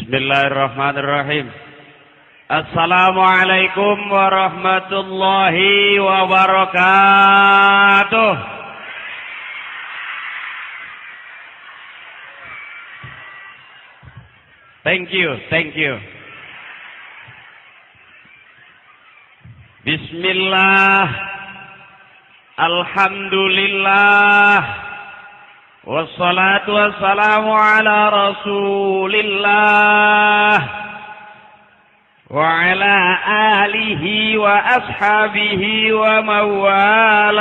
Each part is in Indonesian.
Bismillahirrahmanirrahim. Assalamualaikum warahmatullahi wabarakatuh. Thank you. Bismillah. Alhamdulillah. Wassalatu wassalamu ala Rasulillah wa ala alihi wa ashabihi wa mawalah.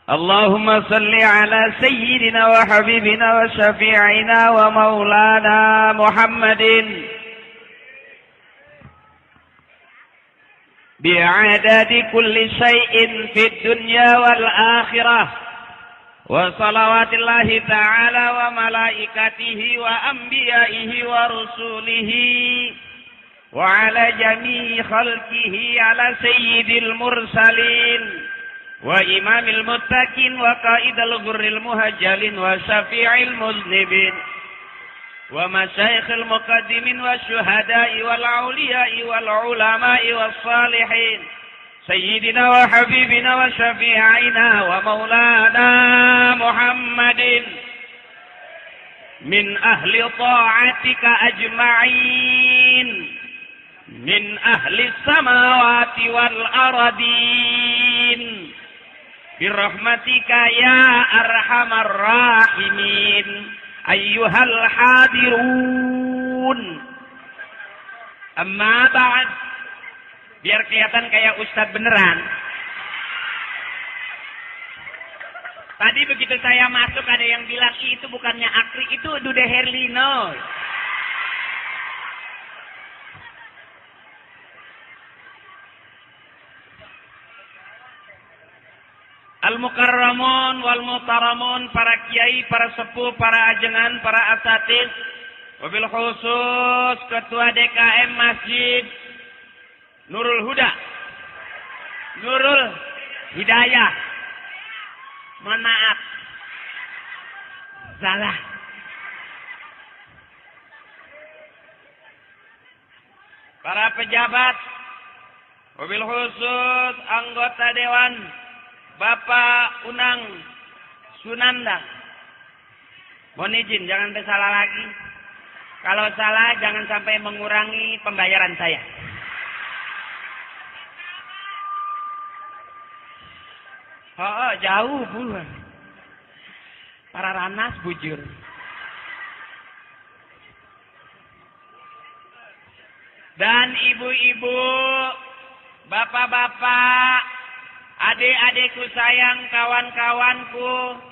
Allahumma salli ala sayyidina wa habibina wa syafi'ina wa maulana Muhammadin bi'adadi kulli syai'in fid dunya wal akhirah wa salawatillahi ta'ala wa malaikatihi wa anbiya'ihi wa rusulihi wa ala jami'i khalqihi ala sayyidil mursalin wa imamil muttaqin wa qaidal ghurril muhajjalin wa syafi'il muznibin wa masyayikhil muqaddimin wa syuhada'i wal awliya'i wal ulama'i was salihin sayyidina wa habibina wa syafi'ina wa maulana Muhammadin min ahli ta'atika ajma'in min ahli samawati wal aradin birahmatika ya arhamar rahimin ayyuhal hadirun. Amma ba'd, biar kelihatan kayak ustadz beneran. Tadi begitu saya masuk ada yang bilang itu bukannya Akri, itu Dude Herlino. Al-Mukarramun wal-Mutaramun, para kiai, para sepuh, para ajengan, para asatid, wabil khusus Ketua DKM Masjid Nurul Huda, Nurul Hidayah, mohon maaf, salah. Para pejabat, wabil khusus anggota Dewan Bapak Unang Sunanda, mohon izin jangan salah lagi. Kalau salah jangan sampai mengurangi pembayaran saya. Oh, jauh bulan. Para ranas bujur. Dan ibu-ibu, bapak-bapak, adik-adikku sayang, kawan-kawanku,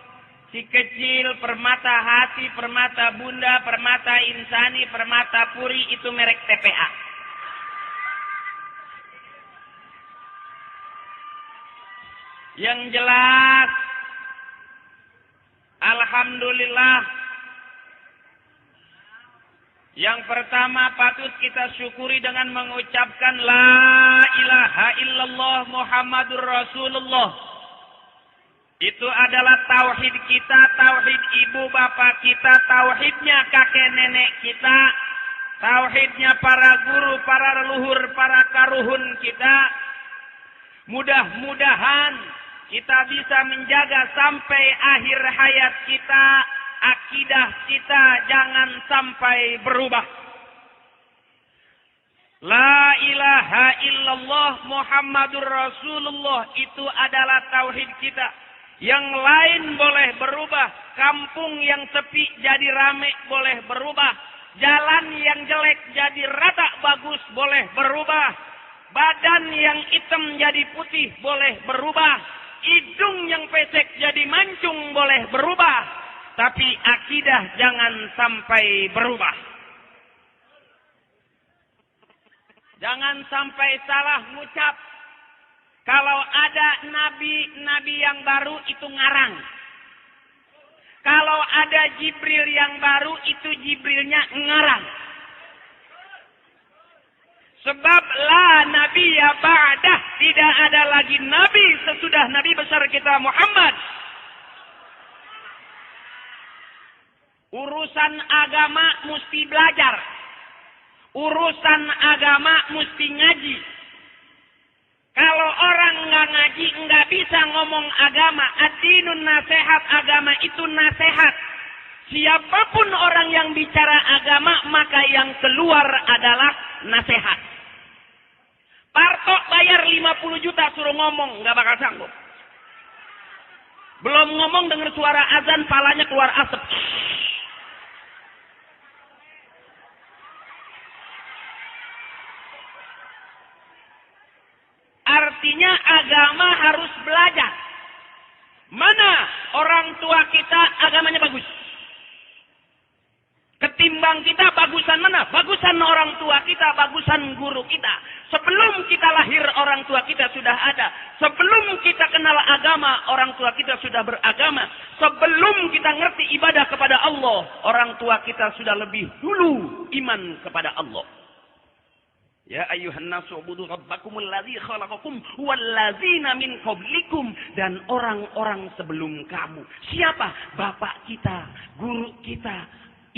si kecil, permata hati, permata bunda, permata insani, permata puri, itu merek TPA. Yang jelas, alhamdulillah, yang pertama patut kita syukuri dengan mengucapkan La ilaha illallah Muhammadur Rasulullah. Itu adalah tauhid kita, tauhid ibu bapak kita, tauhidnya kakek nenek kita, tauhidnya para guru, para leluhur, para karuhun kita. Mudah-mudahan kita bisa menjaga sampai akhir hayat kita. Akidah kita jangan sampai berubah. La ilaha illallah Muhammadur Rasulullah, itu adalah tauhid kita. Yang lain boleh berubah. Kampung yang sepi jadi rame boleh berubah. Jalan yang jelek jadi rata bagus boleh berubah. Badan yang hitam jadi putih boleh berubah. Hidung yang pesek jadi mancung boleh berubah. Tapi akidah jangan sampai berubah. Jangan sampai salah ngucap. Kalau ada nabi yang baru itu ngarang. Kalau ada Jibril yang baru itu Jibrilnya ngarang. Sebab la nabiyya ba'dah, tidak ada lagi nabi sesudah nabi besar kita Muhammad. Urusan agama mesti belajar. Urusan agama mesti ngaji. Kalau orang nggak ngaji, nggak bisa ngomong agama. Ad-dinun nasihat, agama itu nasihat. Siapapun orang yang bicara agama, maka yang keluar adalah nasihat. Partok bayar 50 juta suruh ngomong, nggak bakal sanggup. Belum ngomong dengar suara azan, palanya keluar asap. Artinya agama harus belajar. Mana orang tua kita agamanya bagus? Ketimbang kita bagusan mana? Bagusan orang tua kita, bagusan guru kita. Sebelum kita lahir orang tua kita sudah ada. Sebelum kita kenal agama, orang tua kita sudah beragama. Sebelum kita ngerti ibadah kepada Allah, orang tua kita sudah lebih dulu iman kepada Allah. Ya ayyuhan nasu ubudu rabbakumul ladzi khalaqakum walladzina min qablikum, dan orang-orang sebelum kamu. Siapa? Bapak kita, guru kita,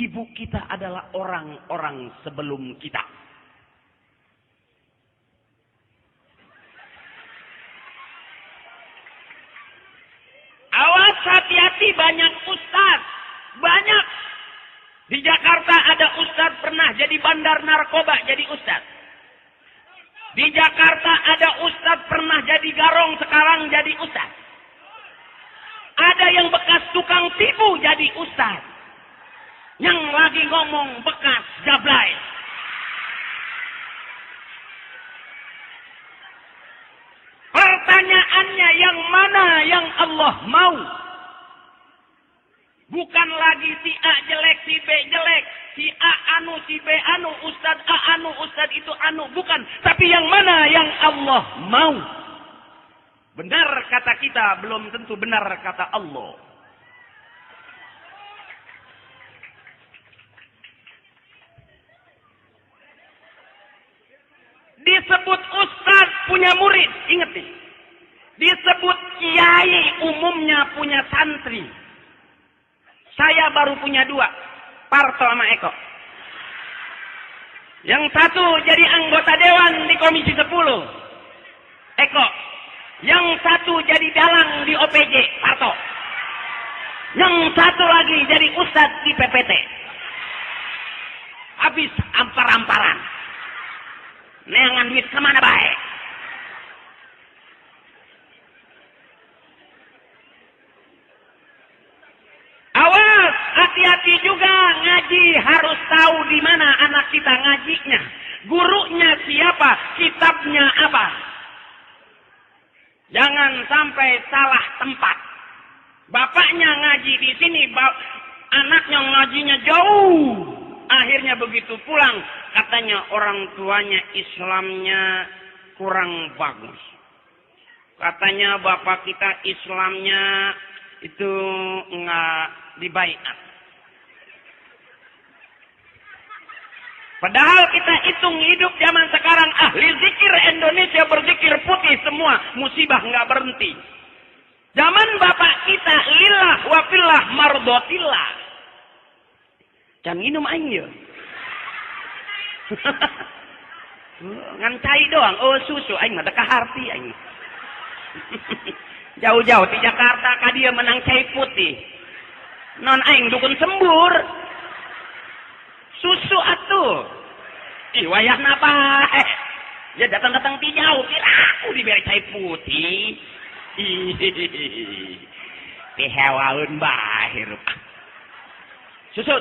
ibu kita adalah orang-orang sebelum kita. Awas, hati-hati, banyak ustaz. Banyak. Di Jakarta ada ustaz pernah jadi bandar narkoba, jadi ustaz. Di Jakarta ada ustaz pernah jadi garong, sekarang jadi ustaz. Ada yang bekas tukang tipu jadi ustaz. Yang lagi ngomong bekas jablay. Pertanyaannya, yang mana yang Allah mau? Bukan lagi si A jelek, si B jelek, si A anu, si B anu, ustad A anu, ustad itu anu. Bukan. Tapi yang mana yang Allah mau? Benar kata kita, belum tentu benar kata Allah. Disebut ustad punya murid, ingat nih. Disebut kiai umumnya punya santri. Saya baru punya 2, Parto sama Eko. Yang satu jadi anggota dewan di Komisi 10, Eko. Yang satu jadi dalang di OPJ, Parto. Yang satu lagi jadi ustadz di PPT. Habis ampar-amparan. Neangan duit kemana baik? Awas, hati-hati juga ngaji, harus tahu di mana anak kita ngajinya. Gurunya siapa, kitabnya apa. Jangan sampai salah tempat. Bapaknya ngaji di sini, anaknya ngajinya jauh. Akhirnya begitu pulang, katanya orang tuanya Islamnya kurang bagus. Katanya bapak kita Islamnya itu nggak dibaiat. Padahal kita hitung hidup zaman sekarang, ahli zikir Indonesia berzikir putih semua, musibah nggak berhenti. Zaman bapak kita lillah wa fillah mardotillah. Jangan minum aing ya. Ngan cai doang, oh susu aing mah teu kaharti aing. Jauh-jauh di Jakarta ka dia menang cai putih. Non aing dukun sembur. Susu atuh. Ih wayahna bae. Ya datang-datang ti jauh tiraku dibere cai putih. Ih. Teh hewaeun bae hirup. Susu.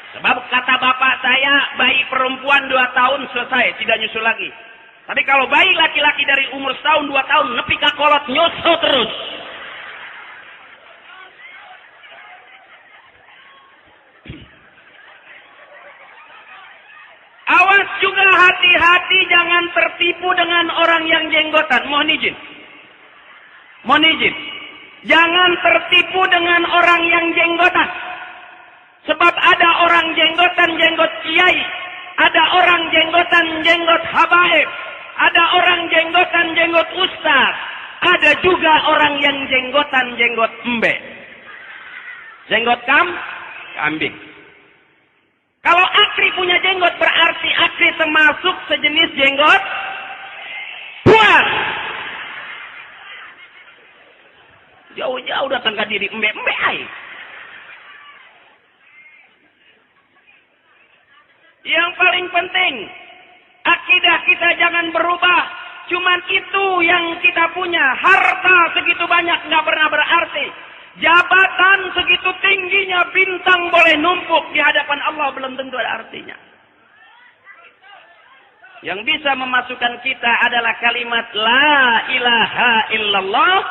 Sebab kata bapak saya, bayi perempuan 2 tahun selesai, tidak nyusul lagi. Tapi kalau bayi laki-laki dari umur setahun 2 tahun, nepi ka kolot nyusul terus. Awas juga, hati-hati jangan tertipu dengan orang yang jenggotan. Mohon izin. Jangan tertipu dengan orang yang jenggotan. Sebab ada orang jenggotan jenggot kiai, ada orang jenggotan jenggot habaib, Ada orang jenggotan jenggot ustaz. Ada juga orang yang jenggotan jenggot embe. Jenggot kambing. Kalau akri punya jenggot berarti akri termasuk sejenis jenggot buas. Jauh-jauh datang ke diri embe-embe ay. Yang paling penting, akidah kita jangan berubah. Cuman itu yang kita punya. Harta segitu banyak nggak pernah berarti. Jabatan segitu tingginya bintang boleh numpuk di hadapan Allah belum tentu ada artinya. Yang bisa memasukkan kita adalah kalimat La ilaha illallah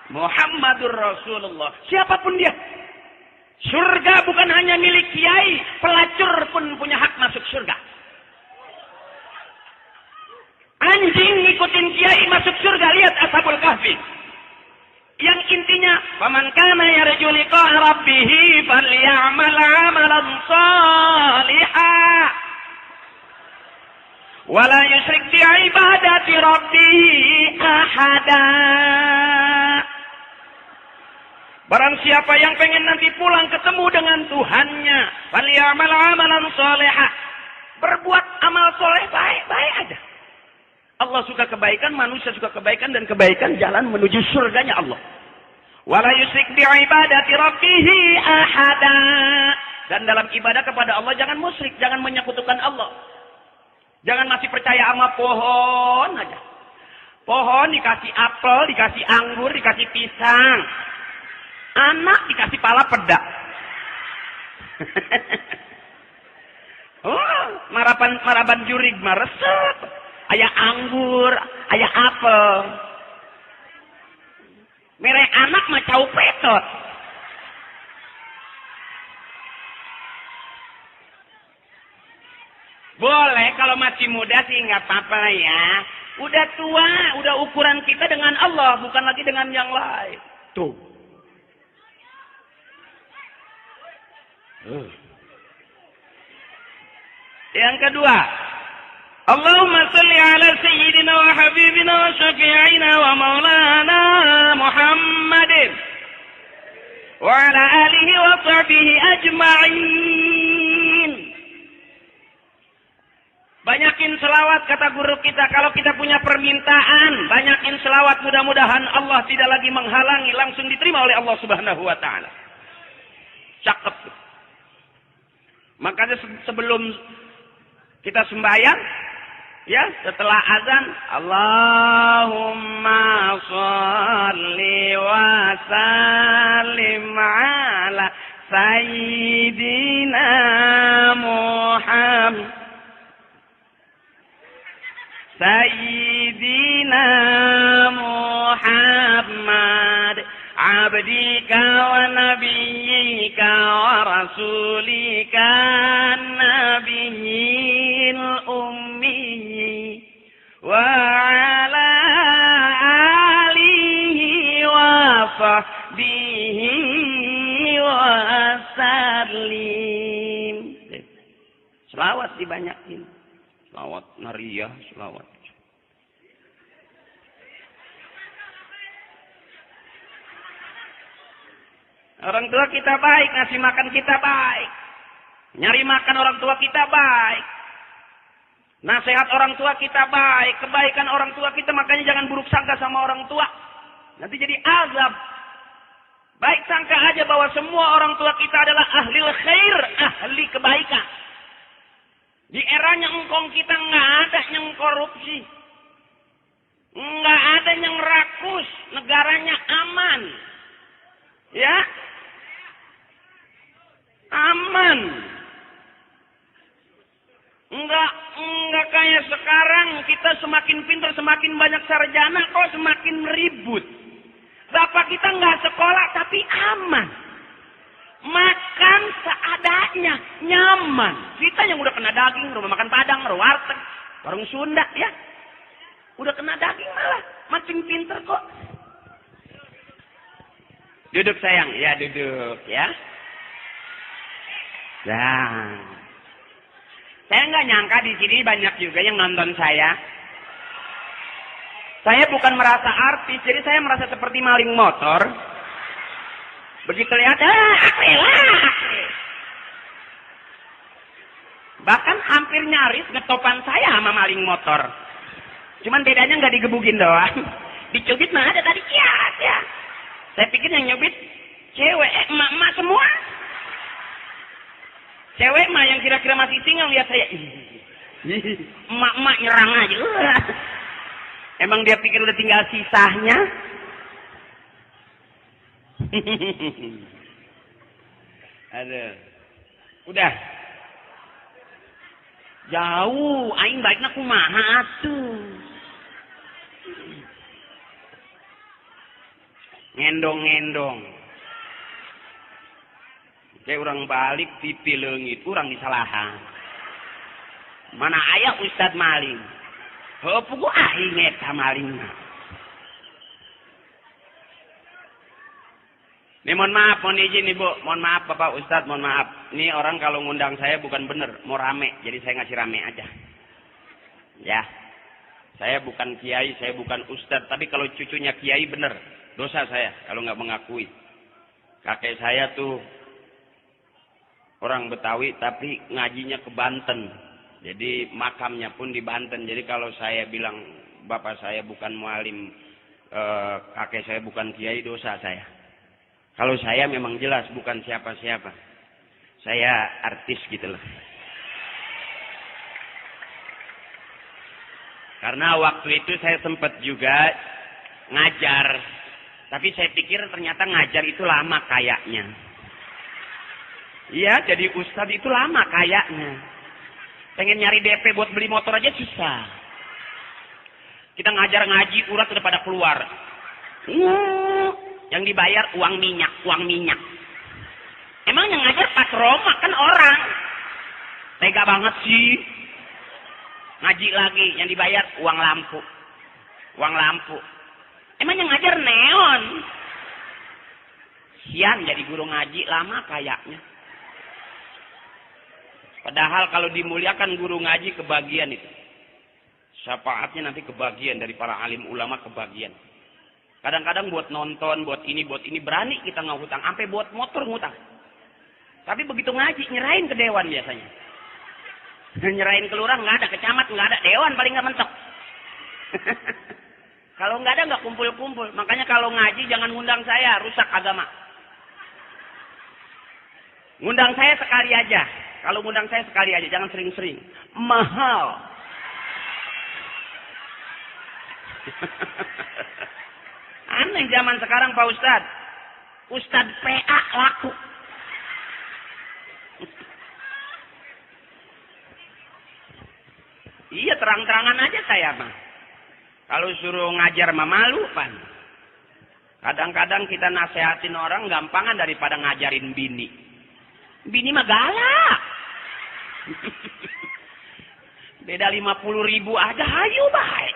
Muhammadur Rasulullah. Siapapun dia. Surga bukan hanya milik kiai, pelacur pun punya hak masuk surga. Anjing ngikutin kiai masuk surga, lihat Ashabul Kahfi. Yang intinya, "Faman kana yarju liqa'a rabbih falyamal 'amalan shalihan wa la yusyrik bi 'ibadati rabbih ahada." Barang siapa yang pengen nanti pulang ketemu dengan Tuhannya, falyamal 'amalan shalihan. Berbuat amal soleh baik-baik aja. Allah suka kebaikan, manusia suka kebaikan, dan kebaikan jalan menuju surganya Allah. Wala yusyrik bi ibadati rabbih ahada. Dan dalam ibadah kepada Allah jangan musyrik, jangan menyekutukan Allah. Jangan masih percaya sama pohon aja. Pohon dikasih apel, dikasih anggur, dikasih pisang. Anak dikasih pala peda. Oh, maraban jurig maresep. Aya anggur, aya apel. Mere anak mah cau petot. Boleh kalau masih muda sih nggak apa-apa ya. Udah tua, udah ukuran kita dengan Allah, bukan lagi dengan yang lain. Tuh. Yang kedua, Allahumma salli ala sayyidina wa habibina wa syafi'ina wa maulana Muhammadin wa ala alihi wa sahbihi ajma'in. Banyakin selawat kata guru kita. Kalau kita punya permintaan, banyakin selawat, mudah-mudahan Allah tidak lagi menghalangi, langsung diterima oleh Allah Subhanahu wa taala. Cakep. Makanya sebelum kita sembahyang, ya, setelah azan, Allahumma sholli wa sallim ala sayyidina Muhammad. Sayyidina Muhammad abdika wa nabiyyika wa rasulika nabiyil ummi wa ala alihi wa sahbihi wa sallim. Selawat dibanyakin. Selawat nariyah, selawat. Orang tua kita baik, ngasih makan kita baik. Nyari makan orang tua kita baik. Nasihat orang tua kita baik. Kebaikan orang tua kita, makanya jangan buruk sangka sama orang tua. Nanti jadi azab. Baik sangka aja bahwa semua orang tua kita adalah ahli khair, ahli kebaikan. Di eranya engkong kita nggak ada yang korupsi. Nggak ada yang rakus. Negaranya aman. Ya. Aman. Enggak kayak sekarang kita semakin pintar, semakin banyak sarjana, kok semakin ribut. Bapak kita nggak sekolah tapi aman. Makan seadanya, nyaman. Kita yang udah kena daging, rumah makan Padang, warteg, warung Sunda, ya. Udah kena daging malah, makin pinter kok. Duduk sayang, ya duduk, ya. Nah, saya nggak nyangka di sini banyak juga yang nonton saya. Saya bukan merasa artis, jadi saya merasa seperti maling motor. Begitu lihat, bahkan hampir nyaris ngetopan saya sama maling motor. Cuman bedanya nggak digebukin doang. Dicubit mah ada tadi, ya. Saya pikir yang nyubit cewek, emak-emak semua. Cewek mah yang kira-kira masih single lihat saya. Emak-emak nyerang aja. Emang dia pikir udah tinggal sisanya? Aduh. Udah. Jauh, aing baiknya kumaha atuh. Ngendong-ngendong. Kayak orang balik pipi leungit, urang disalahan. Mana aya Ustad maling? Heuh pugu aing eta malingna. Nih mohon maaf, mohon izin Ibu, mohon maaf Bapak Ustadz, mohon maaf. Ini orang kalau ngundang saya bukan bener, mau rame, jadi saya ngasih rame aja. Ya, saya bukan kiai, saya bukan ustadz, tapi kalau cucunya kiai bener, dosa saya kalau nggak mengakui. Kakek saya tuh orang Betawi, tapi ngajinya ke Banten, jadi makamnya pun di Banten. Jadi kalau saya bilang bapak saya bukan mualim, kakek saya bukan kiai, dosa saya. Kalau saya memang jelas bukan siapa-siapa. Saya artis gitu loh. Karena waktu itu saya sempat juga ngajar. Tapi saya pikir ternyata ngajar itu lama kayaknya. Iya, jadi ustadz itu lama kayaknya. Pengen nyari DP buat beli motor aja susah. Kita ngajar ngaji, urat udah pada keluar. Yang dibayar uang minyak. Emang yang ngajar Pak Roma kan orang. Tega banget sih. Ngaji lagi, yang dibayar uang lampu. Emang yang ngajar neon. Sian jadi guru ngaji lama kayaknya. Padahal kalau dimuliakan guru ngaji kebagian itu. Syafaatnya nanti kebagian dari para alim ulama kebagian. Kadang-kadang buat nonton, buat ini berani kita nggak hutang, sampai buat motor ngutang. Tapi begitu ngaji nyerahin ke dewan biasanya. Nyerahin ke lurah nggak ada, ke camat nggak ada, dewan paling nggak mentok. Kalau nggak ada nggak kumpul-kumpul. Makanya kalau ngaji jangan ngundang saya, rusak agama. Ngundang saya sekali aja. Kalau ngundang saya sekali aja, jangan sering-sering. Mahal. Aneh zaman sekarang Pak Ustadz. Ustadz PA laku. Iya terang-terangan aja saya mah. Kalau suruh ngajar mah malu pan. Kadang-kadang kita nasehatin orang gampangan daripada ngajarin bini. Bini mah galak. Beda 50.000 aja hayu baik.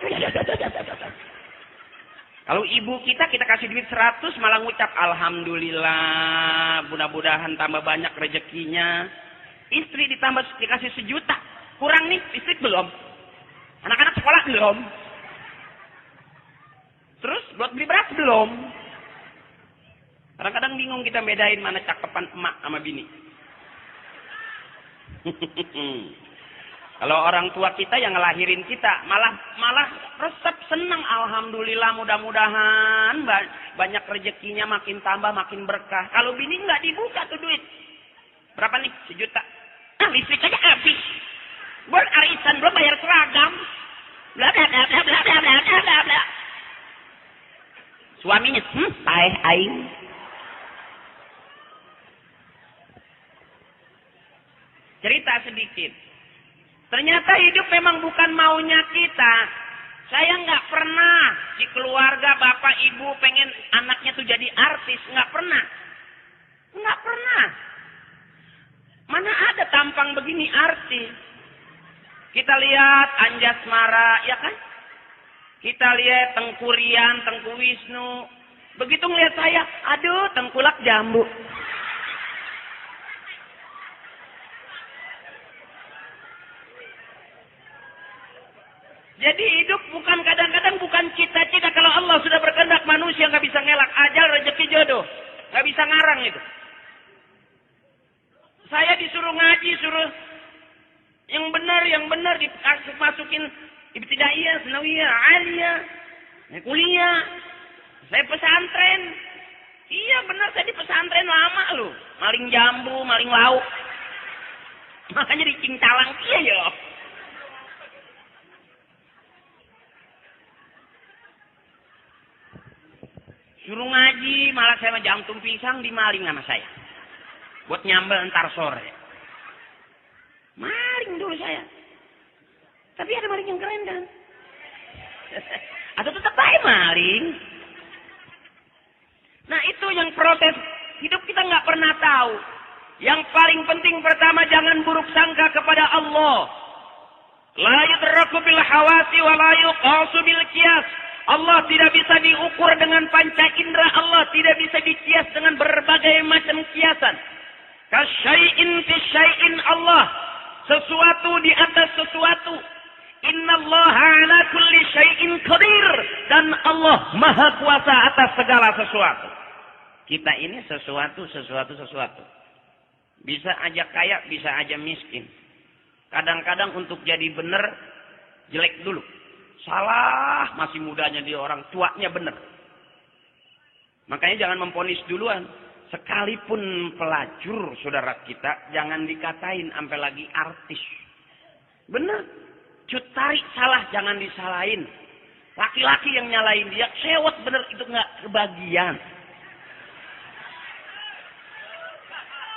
Kalau ibu kita kasih duit 100 malah ngucap alhamdulillah, mudah-mudahan tambah banyak rezekinya. Istri dikasih 1 juta. Kurang nih, listrik belum. Anak-anak sekolah belum. Terus buat beli beras belum. Kadang-kadang bingung kita bedain mana cakepan emak sama bini. Kalau orang tua kita yang ngelahirin kita, malah resep senang. Alhamdulillah, mudah-mudahan banyak rezekinya, makin tambah, makin berkah. Kalau bini nggak dibuka tuh duit. Berapa nih? 1 juta. Nah, listrik aja habis. Buat arisan belum bayar seragam. Bla bla bla bla bla bla bla bla bla. Suaminya, taeh aing. Cerita sedikit. Ternyata hidup memang bukan maunya kita. Saya nggak pernah di keluarga bapak ibu pengen anaknya tuh jadi artis. Nggak pernah. Nggak pernah. Mana ada tampang begini artis. Kita lihat Anjasmara, ya kan? Kita lihat Tengku Rian, Tengku Wisnu. Begitu ngeliat saya, aduh tengkulak jambu. Jadi hidup bukan kadang-kadang bukan cita bisa ngarang itu. Saya disuruh ngaji, suruh yang benar dimasukin ibtidaiyah, sanawiyah, aliyah, kuliah. Saya pesantren. Iya benar, saya di pesantren lama loh. Maling jambu, maling lauk. Makanya di Cingcalang iya ya. Suruh ngaji, malah saya jantung pisang dimaling sama saya. Buat nyambel ntar sore. Maling dulu saya. Tapi ada maling yang keren kan? Atau tetap baik maling. Nah itu yang protes. Hidup kita nggak pernah tahu. Yang paling penting pertama, jangan buruk sangka kepada Allah. La yudraku bil hawasi wa la yuqasu bil qiyas. Allah tidak bisa diukur dengan panca indera. Allah tidak bisa dikias dengan berbagai macam kiasan. Kasyai'in fi syai'in Allah. Sesuatu di atas sesuatu. Innallaha ala kulli syai'in qadir. Dan Allah maha kuasa atas segala sesuatu. Kita ini sesuatu. Bisa aja kaya, bisa aja miskin. Kadang-kadang untuk jadi benar, jelek dulu. Salah, masih mudanya dia, orang tuanya benar. Makanya jangan memponis duluan. Sekalipun pelacur saudara kita, jangan dikatain sampai lagi artis. Benar. Cut tarik salah, jangan disalahin. Laki-laki yang nyalain dia, sewot bener, itu nggak kebagian.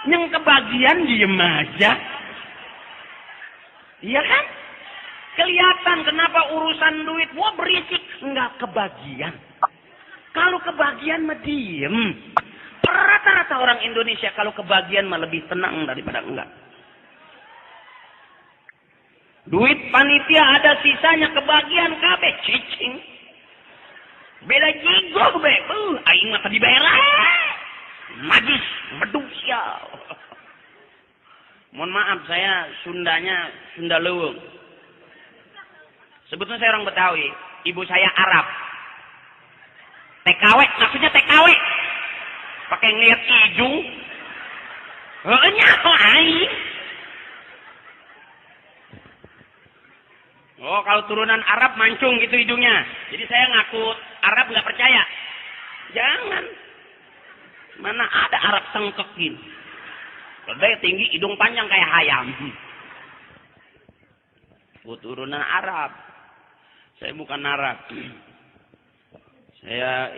Yang kebagian diem aja. Iya kan? Kelihatan kenapa urusan duit, wah berisik, nggak kebagian. Kalau kebagian mah diem. Rata-rata orang Indonesia kalau kebagian mah lebih tenang daripada enggak. Duit panitia ada sisanya, kebagian kabeh cicing. Beda jigog be. Aing mah tadi bayar. Magis, medusia. Mohon maaf saya Sundanya Sunda Leuweung. Sebetulnya saya orang Betawi, ibu saya Arab. TKW, maksudnya TKW. Pakai ngeliat hidung. Nyaho aing. Oh, kalau turunan Arab mancung gitu hidungnya. Jadi saya ngaku Arab nggak percaya. Jangan. Mana ada Arab sengkekin. Kedai tinggi, hidung panjang kayak ayam. Turunan Arab. Saya bukan Arab.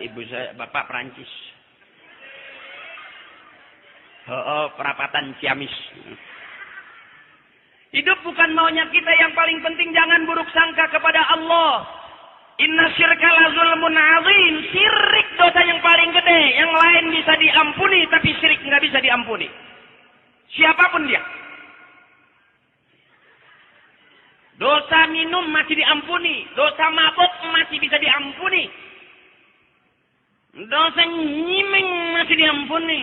Ibu saya, bapak Perancis. Perapatan Ciamis. Hidup bukan maunya kita, yang paling penting jangan buruk sangka kepada Allah. Inna syirka la zulmun azim. Syirik dosa yang paling gede. Yang lain bisa diampuni, tapi syirik nggak bisa diampuni. Siapapun dia. Dosa minum masih diampuni. Dosa mabuk masih bisa diampuni. Dosa nyimeng masih diampuni.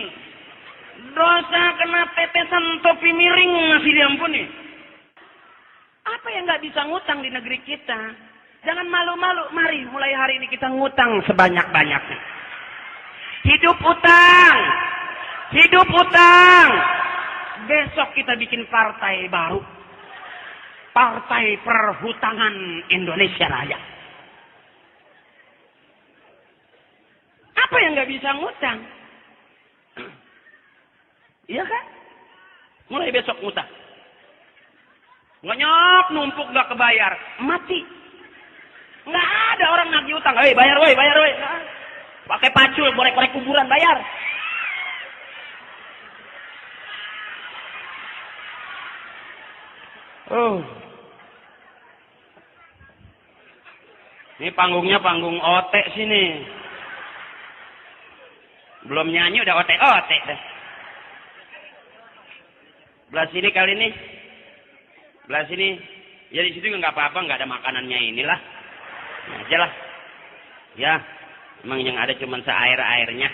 Dosa kena tetesan topi miring masih diampuni. Apa yang nggak bisa ngutang di negeri kita? Jangan malu-malu. Mari mulai hari ini kita ngutang sebanyak-banyaknya. Hidup utang. Hidup utang. Besok kita bikin partai baru. Partai Perhutangan Indonesia Raya. Apa yang nggak bisa ngutang? Iya kan? Mulai besok ngutang. Ngonyok, numpuk gak kebayar, mati. Nggak ada orang nagih utang. Hei, bayar woi, bayar woi. Pakai pacul, borek-borek kuburan, bayar. Ini panggungnya panggung otek sini. Belum nyanyi udah otek-otek deh. Belah sini kali ini. Belah sini. Ya di situ nggak apa-apa, nggak ada makanannya inilah. Nah, aja lah. Ya, emang yang ada cuma seair-airnya.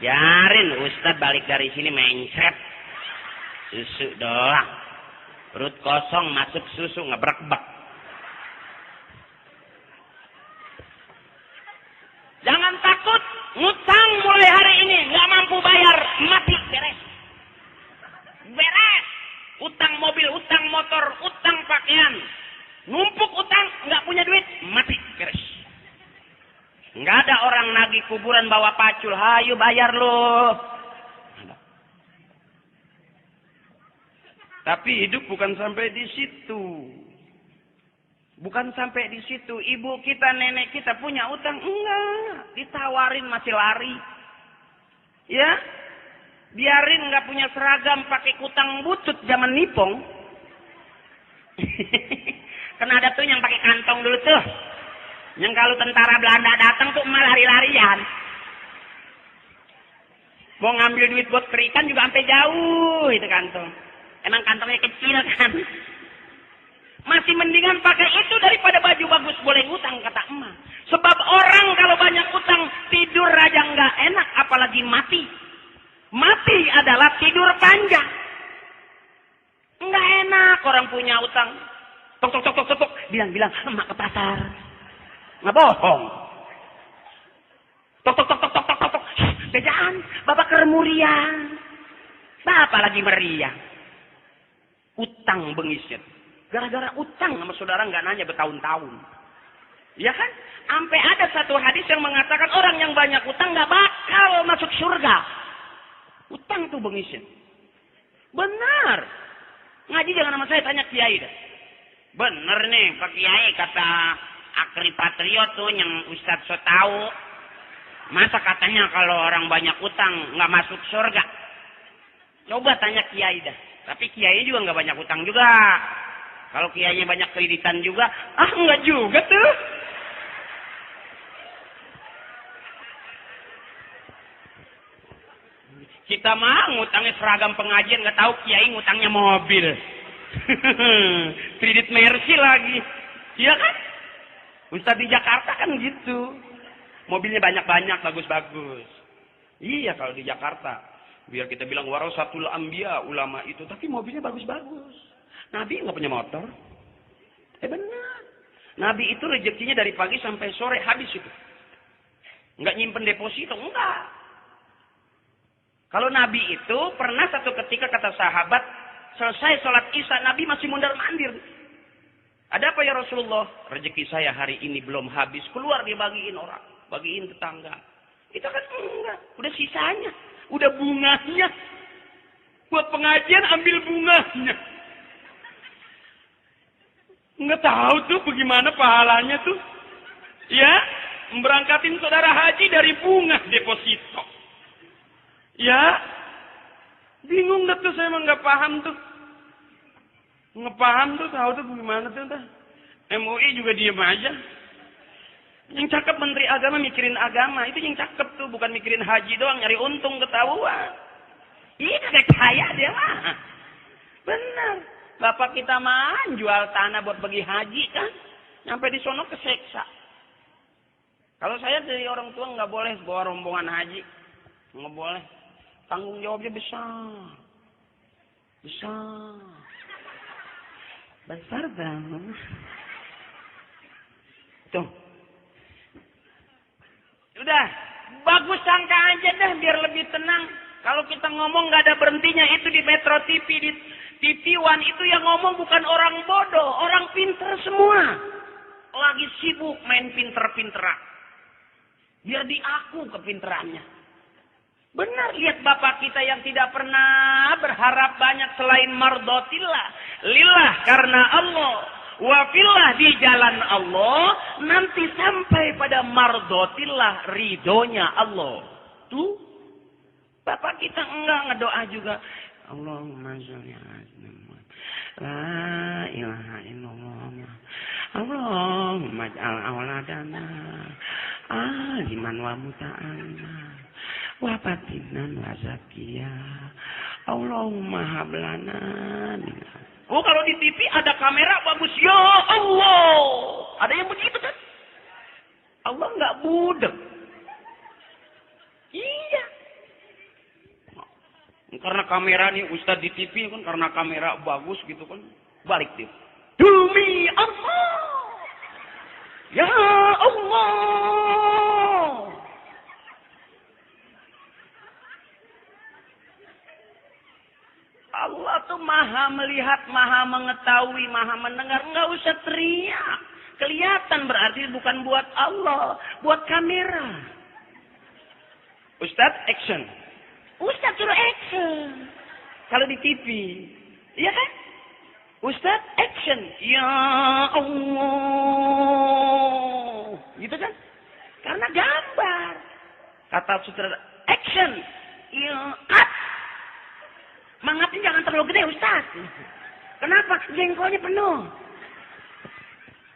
Biarin Ustadz balik dari sini mencret. Susu doang. Perut kosong masuk susu ngebrek-bek. Jangan takut ngutang mulai hari ini, nggak mampu bayar. motor, utang pakaian. Numpuk utang, nggak punya duit, mati, beres. Nggak ada orang nagih kuburan bawa pacul, hayu bayar lo. Tapi hidup bukan sampai di situ. Bukan sampai di situ. Ibu kita, nenek kita punya utang, enggak. Ditawarin masih lari. Ya, biarin nggak punya seragam pakai kutang butut zaman nipong. Kan ada tuh yang pakai kantong dulu tuh. Yang kalau tentara Belanda datang tuh malah lari-larian. Mau ngambil duit buat berikan juga sampai jauh itu kantong. Emang kantongnya kecil kan. Masih mendingan pakai itu daripada baju bagus boleh ngutang kata emak. Sebab orang kalau banyak utang tidur aja nggak enak apalagi mati. Mati adalah tidur panjang. Nggak enak orang punya utang. Tok tok tok tok tok. Bilang emak ke pasar. Nggak bohong. Tok tok tok tok tok tok tok. Bejaan, bapak kermurian. Bapak lagi meriang. Utang bengisnya. Gara-gara utang sama saudara nggak nanya bertahun-tahun. Ya kan? Sampai ada satu hadis yang mengatakan orang yang banyak utang nggak bakal masuk surga. Utang tuh bengisnya. Benar. Ngaji jangan sama saya, tanya kiai dah. Bener nih Pak Kiai kata Akri Patriot tuh yang Ustadz so tahu. Masa katanya kalau orang banyak utang nggak masuk surga? Coba tanya kiai dah. Tapi kiai juga nggak banyak utang juga. Kalau kiainya banyak kreditan juga, enggak juga tuh. Kita mah ngutangnya seragam pengajian, nggak tahu kiai ngutangnya mobil. Kredit Mercy lagi. Iya kan? Ustadz di Jakarta kan gitu. Mobilnya banyak-banyak, bagus-bagus. Iya kalau di Jakarta. Biar kita bilang warasatul anbiya, ulama itu. Tapi mobilnya bagus-bagus. Nabi nggak punya motor. Benar. Nabi itu rezekinya dari pagi sampai sore habis itu. Nggak nyimpen deposito, enggak. Kalau Nabi itu pernah satu ketika kata sahabat, selesai sholat isya Nabi masih mondar-mandir. Ada apa ya Rasulullah? Rezeki saya hari ini belum habis. Keluar dia bagiin orang, bagiin tetangga. Itu kan enggak. Udah sisanya, udah bunganya. Buat pengajian ambil bunganya. Nggak tahu tuh bagaimana pahalanya tuh. Ya, memberangkatin saudara haji dari bunga deposito. Ya, bingung dah tuh saya emang nggak paham tuh. Nggak paham tuh, tahu tuh bagaimana tuh. MUI juga diem aja. Yang cakep Menteri Agama mikirin agama, itu yang cakep tuh, bukan mikirin haji doang, nyari untung ketahuan. Ini kayak kaya dia mah. Benar. Bapak kita mah jual tanah buat bagi haji kan. Sampai di sono keseksa. Kalau saya dari orang tua nggak boleh bawa rombongan haji. Nggak boleh. Tanggung jawabnya besar. Besar. Besar banget. Tuh. Udah. Bagus sangka aja dah biar lebih tenang. Kalau kita ngomong nggak ada berhentinya itu di Metro TV, di TV One itu yang ngomong bukan orang bodoh, orang pinter semua. Lagi sibuk main pinter-pinteran. Biar diaku kepinterannya. Benar, lihat bapak kita yang tidak pernah berharap banyak selain mardotillah. Lillah karena Allah. Wafillah di jalan Allah. Nanti sampai pada mardotillah ridhonya Allah. Tuh. Bapak kita enggak ngedoa juga. Allahumma sholli ala Muhammad. La ilaha illallah. Allahumma ij'al auladana aliman wa muta'anna wa fatinan wa zakiya. Allahumma hablana. Oh, kalau di TV ada kamera bagus. Ya Allah. Ada yang begitu kan? Allah enggak budek. Iya. Karena kamera nih Ustadz di TV kan karena kamera bagus gitu kan. Balik dia. Demi Allah. Ya Allah. Allah tuh maha maha melihat, maha mengetahui, maha mendengar. Enggak usah teriak. Kelihatan berarti bukan buat Allah, buat kamera. Ustadz, action. Ustadz suruh action. Kalau di TV, iya kan? Ustadz action. Ya Allah. Gitu kan? Karena gambar. Kata sutradara, action. Ya, cut. Mangatnya jangan terlalu gede, Ustadz. Kenapa? Jengkolnya penuh.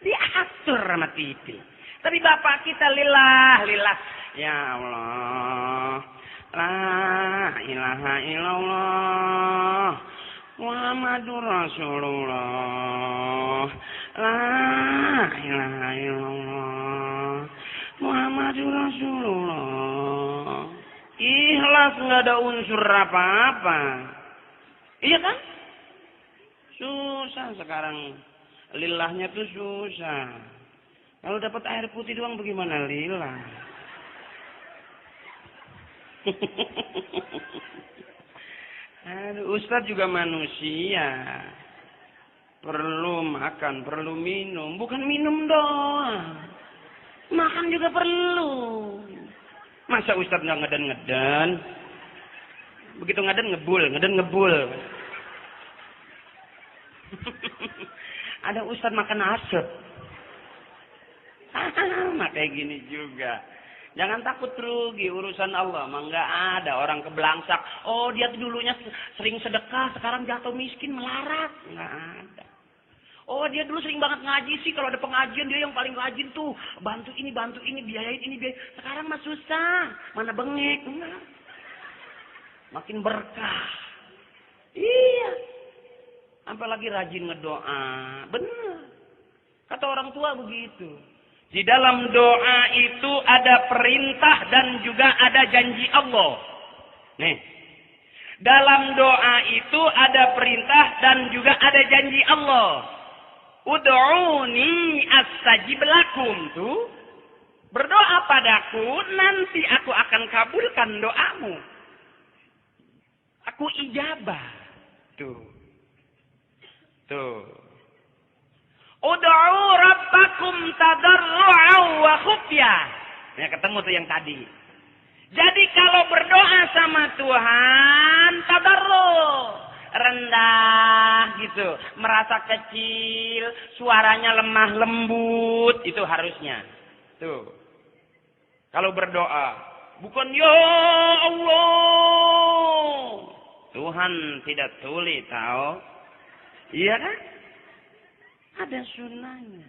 Diatur sama TV. Tapi bapak kita lillah. Ya Allah. La ilaha illallah. Muhammadur Rasulullah. La ilaha illallah. Muhammadur Rasulullah. Ikhlas, nggak ada unsur apa-apa. Iya kan? Susah sekarang. Lillahnya tuh susah. Kalau dapat air putih doang bagaimana lillah? Aduh, Ustadz juga manusia. Perlu makan, perlu minum. Bukan minum doang. Makan juga perlu. Masa Ustadz nggak ngeden-ngeden? Begitu ngeden ngebul. Ada Ustadz makan asap. Kayak gini juga. Jangan takut rugi, urusan Allah mah nggak ada orang keblangsak. Oh dia dulunya sering sedekah, sekarang jatuh miskin melarat, nggak ada. Oh dia dulu sering banget ngaji sih, kalau ada pengajian dia yang paling rajin tuh, bantu ini, biayain ini, sekarang mah susah, mana bengek, enggak. Makin berkah. Iya. Apalagi rajin ngedoa, benar. Kata orang tua begitu. Di dalam doa itu ada perintah dan juga ada janji Allah. Nih. Dalam doa itu ada perintah dan juga ada janji Allah. Ud'uni astajib lakum tuh. Berdoa padaku, nanti aku akan kabulkan doamu. Aku ijabah. Tuh. Ud'u rabbakum tadarru'an wa khufyah. Ya ketemu tuh yang tadi. Jadi kalau berdoa sama Tuhan, tadarru', rendah gitu, merasa kecil, suaranya lemah lembut, itu harusnya. Tuh. Kalau berdoa, bukan ya Allah. Tuhan tidak sulit tahu. Iya kan? Ada sunnahnya.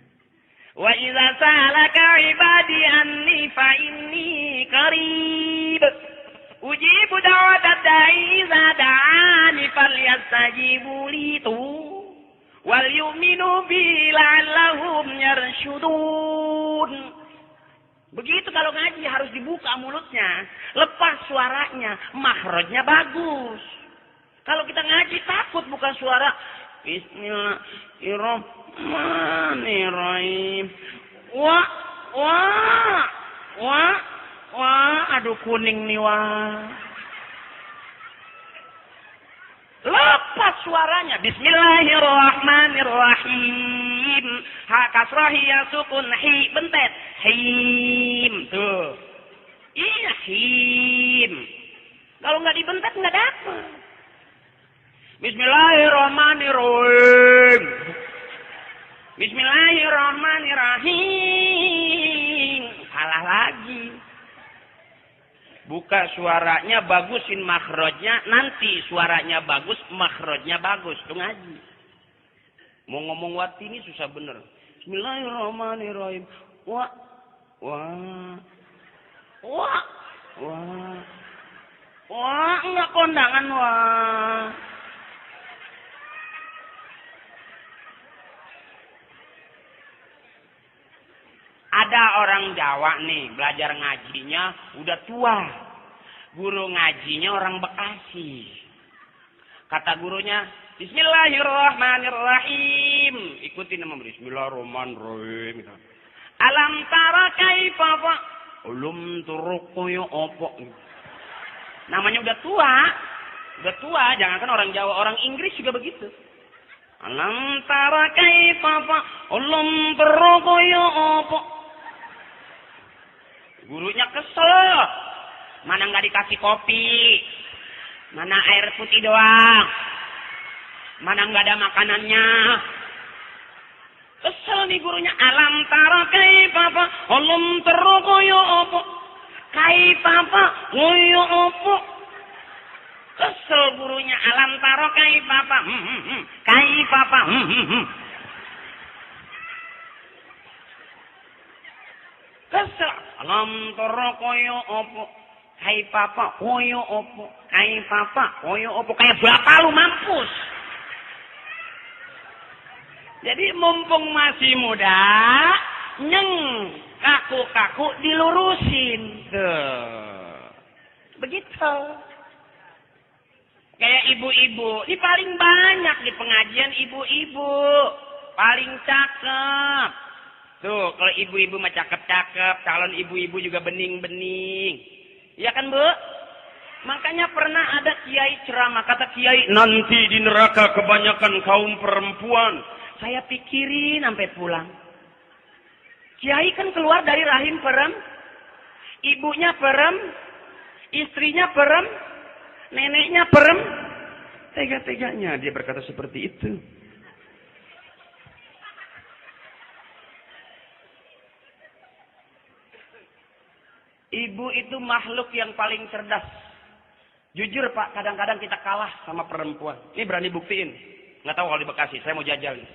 Wa idza sa'alaka 'ibadi anni fa inni qarib. Ujibu da'watad da'i idza da'ani falyastajibu li wal yu'minu bi la'allahum yarshudun. Begitu kalau ngaji harus dibuka mulutnya, lepas suaranya, makhrajnya bagus. Kalau kita ngaji takut bukan suara Bismillahirrahmanirrahim. Wah, aduh kuning nih wah. Lepas suaranya. Bismillahirrahmanirrahim. Ha kasrahi ya sukun hi bentet. Him tuh. Iya him. Kalau nggak dibentet nggak dapat. Bismillahirrahmanirrahim. Bismillahirrahmanirrahim. Salah lagi. Buka suaranya, bagusin makhrajnya. Nanti suaranya bagus, makhrajnya bagus. Itu ngaji. Mau ngomong wati ini susah bener. Bismillahirrahmanirrahim. Wah. Enggak kondangan wah. Ada orang Jawa nih, belajar ngajinya udah tua. Guru ngajinya orang Bekasi. Kata gurunya, Bismillahirrahmanirrahim. Ikutin nama Bismillahirrahmanirrahim. Alam tara kaifa fa ulum turuku yo opo. Namanya udah tua. Udah tua, jangankan orang Jawa, orang Inggris juga begitu. Alam tara kaifa ulum terkoyo opo. Gurunya kesel. Mana nggak dikasih kopi, mana air putih doang, mana nggak ada makanannya. Kesel nih gurunya. Alam tara kaifa ulum terkoyo opo. Kaifa koyo opo. Kesel gurunya. Alam taro kaipapa. Kaipapa. Kesel. Alam taro koyo opo. Kaipapa koyo opo. Kaipapa koyo opo. Kayak bapak lu mampus. Jadi mumpung masih muda, kaku-kaku dilurusin. Tuh. Begitu. Kayak ibu-ibu, ini paling banyak di pengajian ibu-ibu. Paling cakep. Tuh, kalau ibu-ibu mah cakep-cakep, calon ibu-ibu juga bening-bening. Iya kan, Bu? Makanya pernah ada kiai ceramah, kata kiai, nanti di neraka kebanyakan kaum perempuan. Saya pikirin sampai pulang. Kiai kan keluar dari rahim ibunya istrinya neneknya tega-teganya dia berkata seperti itu. Ibu itu makhluk yang paling cerdas. Jujur Pak, kadang-kadang kita kalah sama perempuan. Ini berani buktiin. Nggak tahu kalau di Bekasi, saya mau jajal nih.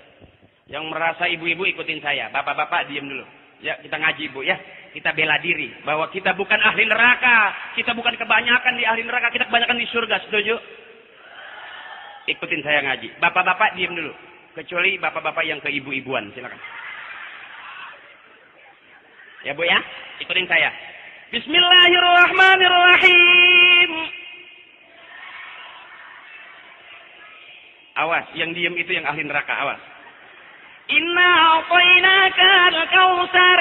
Yang merasa ibu-ibu ikutin saya. Bapak-bapak diam dulu. Ya, kita ngaji Bu ya. Kita bela diri bahwa kita bukan ahli neraka. Kita bukan kebanyakan di ahli neraka, kita kebanyakan di surga. Setuju? Ikutin saya ngaji. Bapak-bapak diam dulu. Kecuali bapak-bapak yang keibu-ibuan, silakan. Ya Bu ya, ikutin saya. Bismillahirrahmanirrahim. Awas, yang diam itu yang ahli neraka, awas. Inna a'tainaka al-kautsar.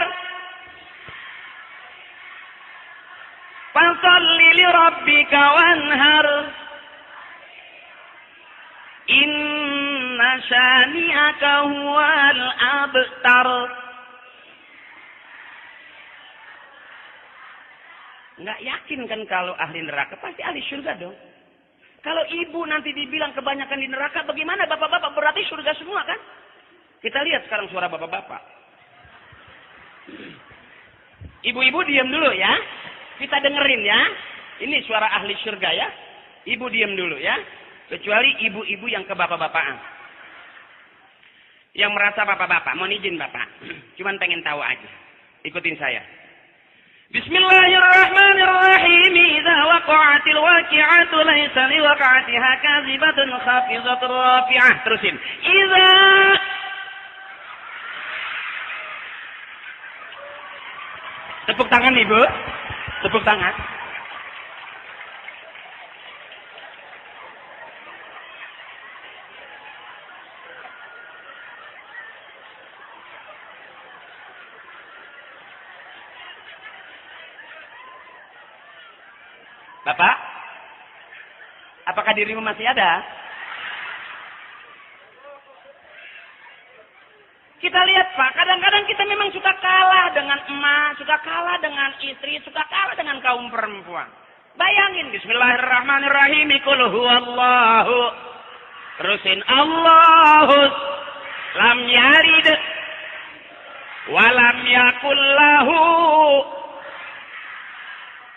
Fasholli li rabbika wanhar. Inna syani'aka huwal abtar. Nggak yakin kan kalau ahli neraka? Pasti ahli surga dong. Kalau ibu nanti dibilang kebanyakan di neraka, bagaimana bapak-bapak? Berarti surga semua kan? Kita lihat sekarang suara bapak-bapak. Ibu-ibu diam dulu ya. Kita dengerin ya. Ini suara ahli surga ya. Ibu diam dulu ya. Kecuali ibu-ibu yang ke bapak-bapakan. Yang merasa bapak-bapak. Mohon izin bapak. Cuman pengen tahu aja. Ikutin saya. Bismillahirrahmanirrahim. Idza waqa'atil waqi'atu laysa liwaqa'atiha kadzibatun khafidatun rafi'ah. Terusin. Idza tepuk tangan Ibu. Tepuk tangan. Bapak, apakah dirimu masih ada? Kita lihat Pak, kadang-kadang kita memang suka kalah dengan emak, suka kalah dengan istri, suka kalah dengan kaum perempuan. Bayangin, Bismillahirrahmanirrahim, qul huwallahu. Terusin, Allahu lam yalid wa lam yakul lahu.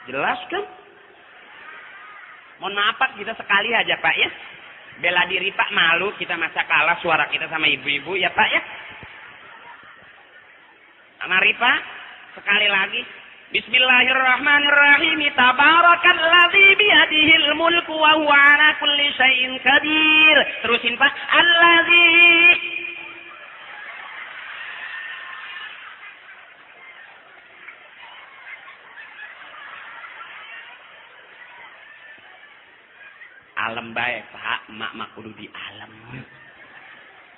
Jelas kan? Mohon maaf Pak, kita sekali aja Pak ya. Bela diri Pak, malu kita masa kalah suara kita sama ibu-ibu ya Pak ya. Mari Pak, sekali lagi. Bismillahirrahmanirrahim. Tabarakalladzi biyadihil mulku wa huwa ala kulli syai'in qadir. Terusin Pak. Alladzi alam baik Pak, mak kudu di alam.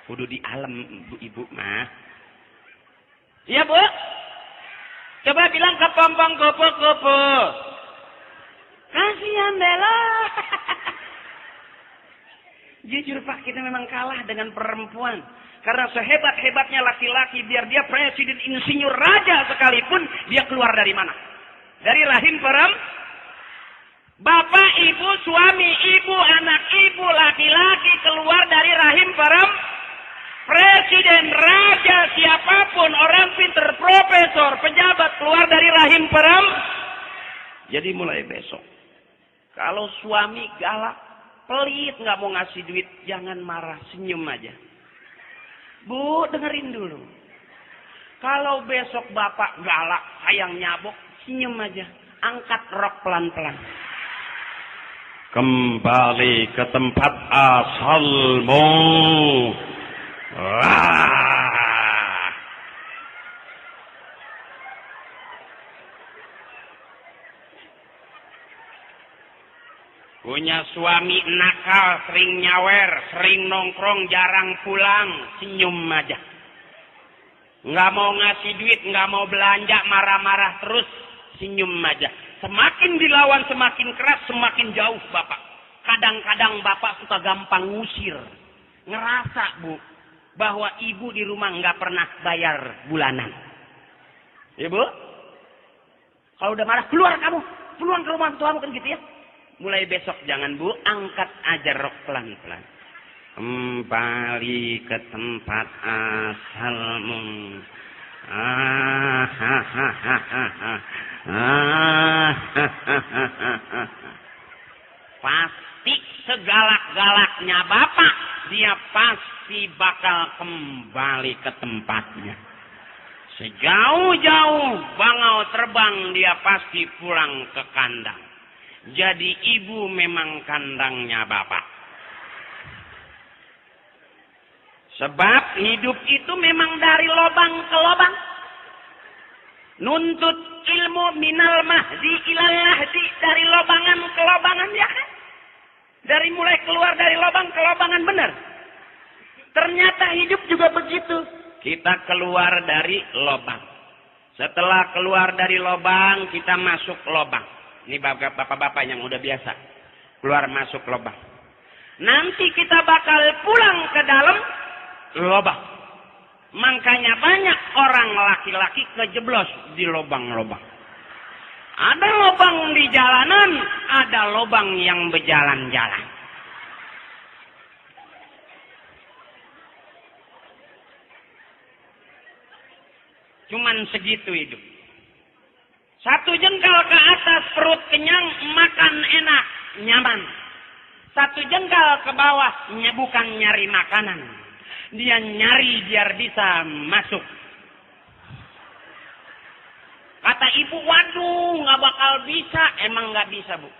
Kudu di alam ibu mah. Iya Bu. Coba bilang ke pompong gopo-gopo. Kasihan Bella. Jujur Pak, kita memang kalah dengan perempuan. Karena sehebat-hebatnya laki-laki, biar dia presiden, insinyur, raja sekalipun, dia keluar dari mana? Dari rahim perempuan. Bapak, ibu, suami, ibu, anak ibu, laki-laki keluar dari rahim perempuan. Presiden, raja, siapapun, orang pinter, profesor, pejabat, keluar dari rahim perempuan. Jadi mulai besok, kalau suami galak, pelit, nggak mau ngasih duit, jangan marah, senyum aja. Bu, dengerin dulu. Kalau besok bapak galak, sayang nyabok, senyum aja. Angkat rok pelan-pelan. Kembali ke tempat asalmu. Wah. Punya suami nakal, sering nyawer, sering nongkrong, jarang pulang, senyum aja. Nggak mau ngasih duit, nggak mau belanja, marah-marah terus, senyum aja. Semakin dilawan, semakin keras, semakin jauh bapak. Kadang-kadang bapak suka gampang ngusir. Ngerasa bu, bahwa ibu di rumah nggak pernah bayar bulanan. Ibu, kalau udah marah, keluar kamu, keluar ke rumah tuamu kan gitu ya. Mulai besok jangan bu, angkat aja rok pelan-pelan. Kembali ke tempat asalmu. Pasti segalak-galaknya bapak, dia pasti bakal kembali ke tempatnya. Sejauh-jauh bangau terbang, dia pasti pulang ke kandang. Jadi ibu memang kandangnya bapak. Sebab hidup itu memang dari lobang ke lobang. Nuntut ilmu minal mahdi ilal lahdi, dari lobangan ke lobangan, ya kan? Dari mulai keluar dari lobang ke lobangan, benar. Ternyata hidup juga begitu. Kita keluar dari lobang. Setelah keluar dari lobang, kita masuk lobang. Ini bapak-bapak yang udah biasa. Keluar masuk lobang. Nanti kita bakal pulang ke dalam lobang. Makanya banyak orang laki-laki kejeblos di lobang-lobang. Ada lobang di jalanan, ada lobang yang berjalan-jalan. Cuman segitu hidup. Satu jengkal ke atas, perut kenyang, makan enak, nyaman. Satu jengkal ke bawah, bukan nyari makanan. Dia nyari biar bisa masuk. Kata ibu, waduh, nggak bakal bisa. Emang nggak bisa, bu.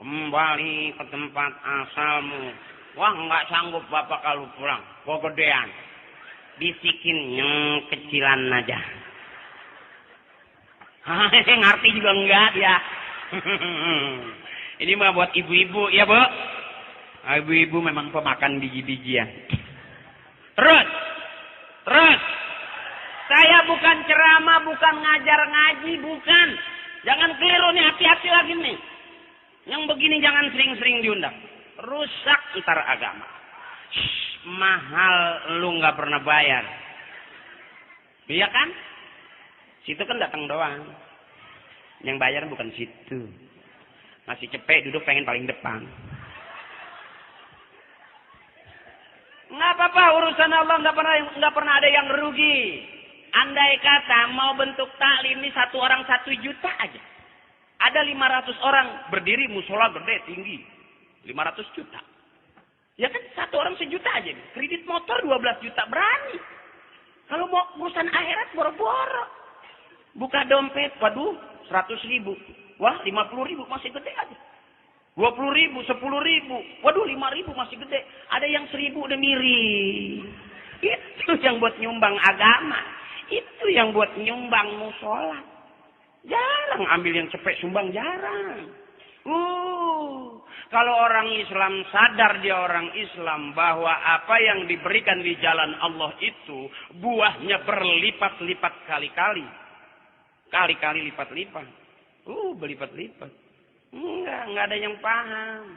Kembali ke tempat asalmu. Wah, nggak sanggup bapak kalau pulang. Kok gedean. Bisikin yang kecilan aja. Ngerti juga enggak ya. Ini mah buat ibu-ibu ya, Bu. Ibu-ibu memang pemakan biji-bijian. Terus. Saya bukan ceramah, bukan ngajar ngaji, bukan. Jangan keliru nih, hati-hati lagi nih. Yang begini jangan sering-sering diundang. Rusak ntar agama. Mahal lu nggak pernah bayar. Iya kan? Situ kan datang doang. Yang bayar bukan situ. Masih cepet duduk pengen paling depan. Nggak apa-apa, urusan Allah nggak pernah ada yang rugi. Andai kata mau bentuk taklim ini 1 orang 1 juta aja. Ada 500 orang berdiri musola gede tinggi. 500 juta. Ya kan 1 orang 1 juta aja. Kredit motor 12 juta berani. Kalau mau urusan akhirat boro-boro. Buka dompet, waduh 100.000. Wah 50.000 masih gede aja. 20.000, 10.000. Waduh 5.000 masih gede. Ada yang 1.000 udah miring. Itu yang buat nyumbang agama. Itu yang buat nyumbang musola. Jarang ambil yang cepet sumbang, jarang. Kalau orang Islam sadar dia orang Islam bahwa apa yang diberikan di jalan Allah itu buahnya berlipat-lipat kali-kali. Kali-kali lipat-lipat. Berlipat-lipat. Enggak ada yang paham.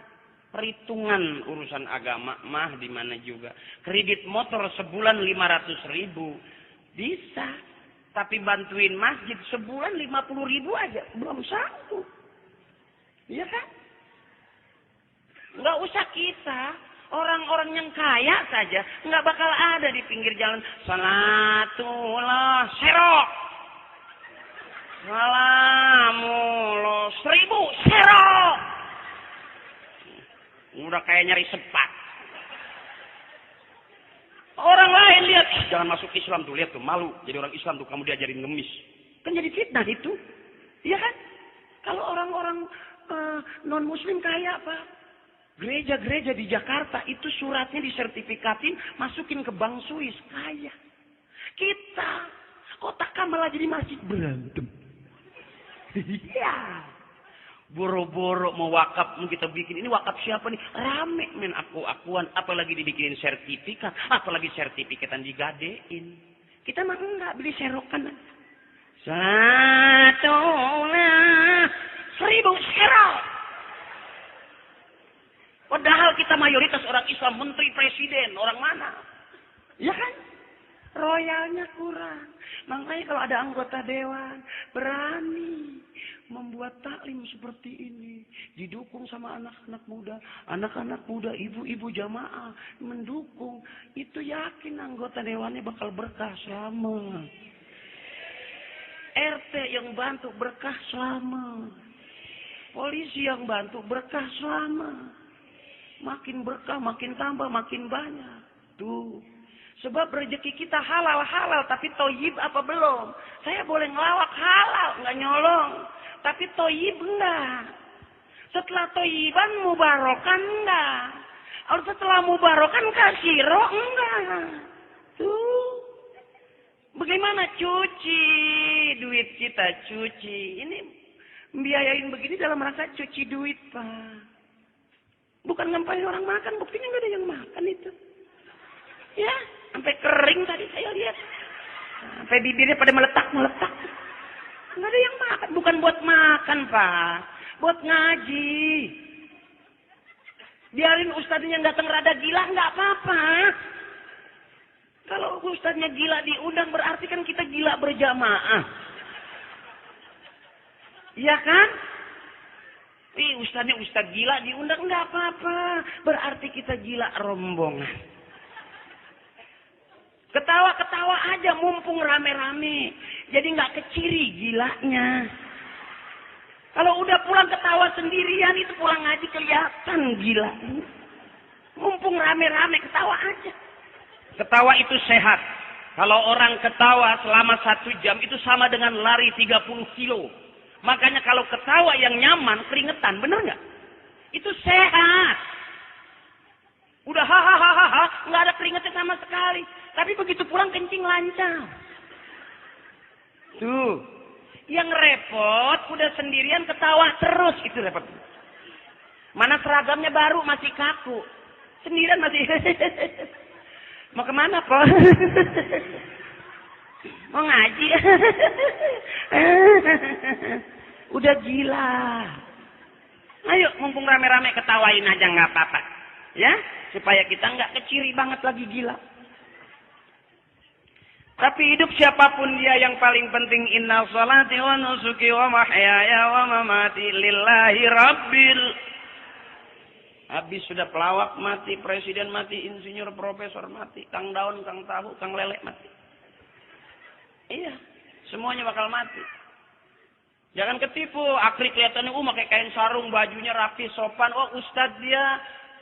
Perhitungan urusan agama mah di mana juga. Kredit motor sebulan 500.000 bisa. Tapi bantuin masjid sebulan 50.000 aja belum sanggup. Iya kan? Nggak usah kita. Orang-orang yang kaya saja nggak bakal ada di pinggir jalan. Salatullah serok. Salamullah 1000 serok. Udah kayak nyari sepat. Orang lain lihat, jangan masuk Islam tuh, lihat tuh malu. Jadi orang Islam tuh kamu diajarin ngemis. Kan jadi fitnah itu. Iya kan? Kalau orang-orang non muslim kaya apa? Gereja-gereja di Jakarta itu suratnya disertifikatin, masukin ke bank Swiss, kaya. Kita kota malah jadi masjid berantem. Iya. Boro-boro mau wakaf, mau kita bikin ini wakaf siapa nih? Rame men aku-akuan, apalagi dibikinin sertifikat, apalagi sertifikatan digadein. Kita mah enggak beli serokan. Salatullah 1000 serok. Padahal kita mayoritas orang Islam, menteri, presiden, orang mana? Ya kan? Royalnya kurang. Makanya kalau ada anggota dewan berani membuat taklim seperti ini, didukung sama anak-anak muda, ibu-ibu jamaah mendukung, itu yakin anggota dewannya bakal berkah selama. RT yang bantu berkah selama. Polisi yang bantu berkah selama. Makin berkah, makin tambah, makin banyak. Tuh. Sebab rezeki kita halal, tapi toyib apa belum? Saya boleh ngelawak halal, nggak nyolong. Tapi toyib enggak. Setelah toyiban mubarokan enggak. Atau setelah mubarokan kasiro enggak. Tuh. Bagaimana cuci duit kita, cuci. Ini membiayain begini dalam rangka cuci duit, Pak. Bukan ngapain orang makan, buktinya nggak ada yang makan itu. Ya, sampai kering tadi saya lihat. Sampai bibirnya pada meletak. Nggak ada yang makan, bukan buat makan, Pak. Buat ngaji. Biarin ustadznya datang rada gila, nggak apa-apa. Kalau ustadznya gila diundang, berarti kan kita gila berjamaah. Iya kan? Ustadznya ustadz gila diundang, nggak apa-apa. Berarti kita gila rombongan. Ketawa-ketawa aja mumpung rame-rame. Jadi nggak keciri gilanya. Kalau udah pulang ketawa sendirian, itu pulang ngaji kelihatan gila. Mumpung rame-rame ketawa aja. Ketawa itu sehat. Kalau orang ketawa selama 1 jam itu sama dengan lari 30 kilo. Makanya kalau ketawa yang nyaman, keringetan. Bener nggak? Itu sehat. Udah hahaha, nggak ada keringetnya sama sekali. Tapi begitu pulang kencing lancar. Tuh. Yang repot, udah sendirian ketawa terus. Itu repot. Mana seragamnya baru, masih kaku. Sendirian masih. Mau kemana, Pak? Mau ngaji. Udah gila. Ayo, mumpung rame-rame ketawain aja nggak apa-apa. Ya, supaya kita nggak keciri banget lagi gila. Tapi hidup siapapun dia yang paling penting, inna sholati wa nusuki wa mahyaya wa mamati lillahi rabbil. Habis sudah pelawak mati, presiden mati, insinyur, profesor mati, kang daun, kang tahu, kang lele mati. Iya, semuanya bakal mati. Jangan ketipu, akhir kelihatannya pakai kain sarung, bajunya rapi, sopan. Oh, ustadz dia.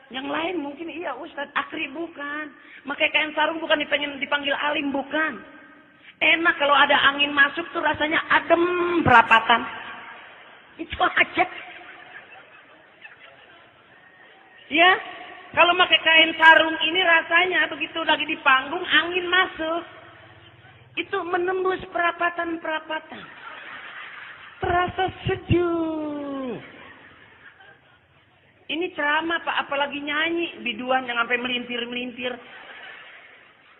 Yang lain mungkin iya ustadz, akhri bukan. Pakai kain sarung bukan dipanggil alim, bukan. Enak kalau ada angin masuk tuh rasanya adem perapatan. Itu aja. Ya, kalau pakai kain sarung ini rasanya begitu lagi di panggung angin masuk. Itu menembus perapatan-perapatan. Terasa sejuk. Ini ceramah Pak, apalagi nyanyi biduan yang sampai melintir-melintir.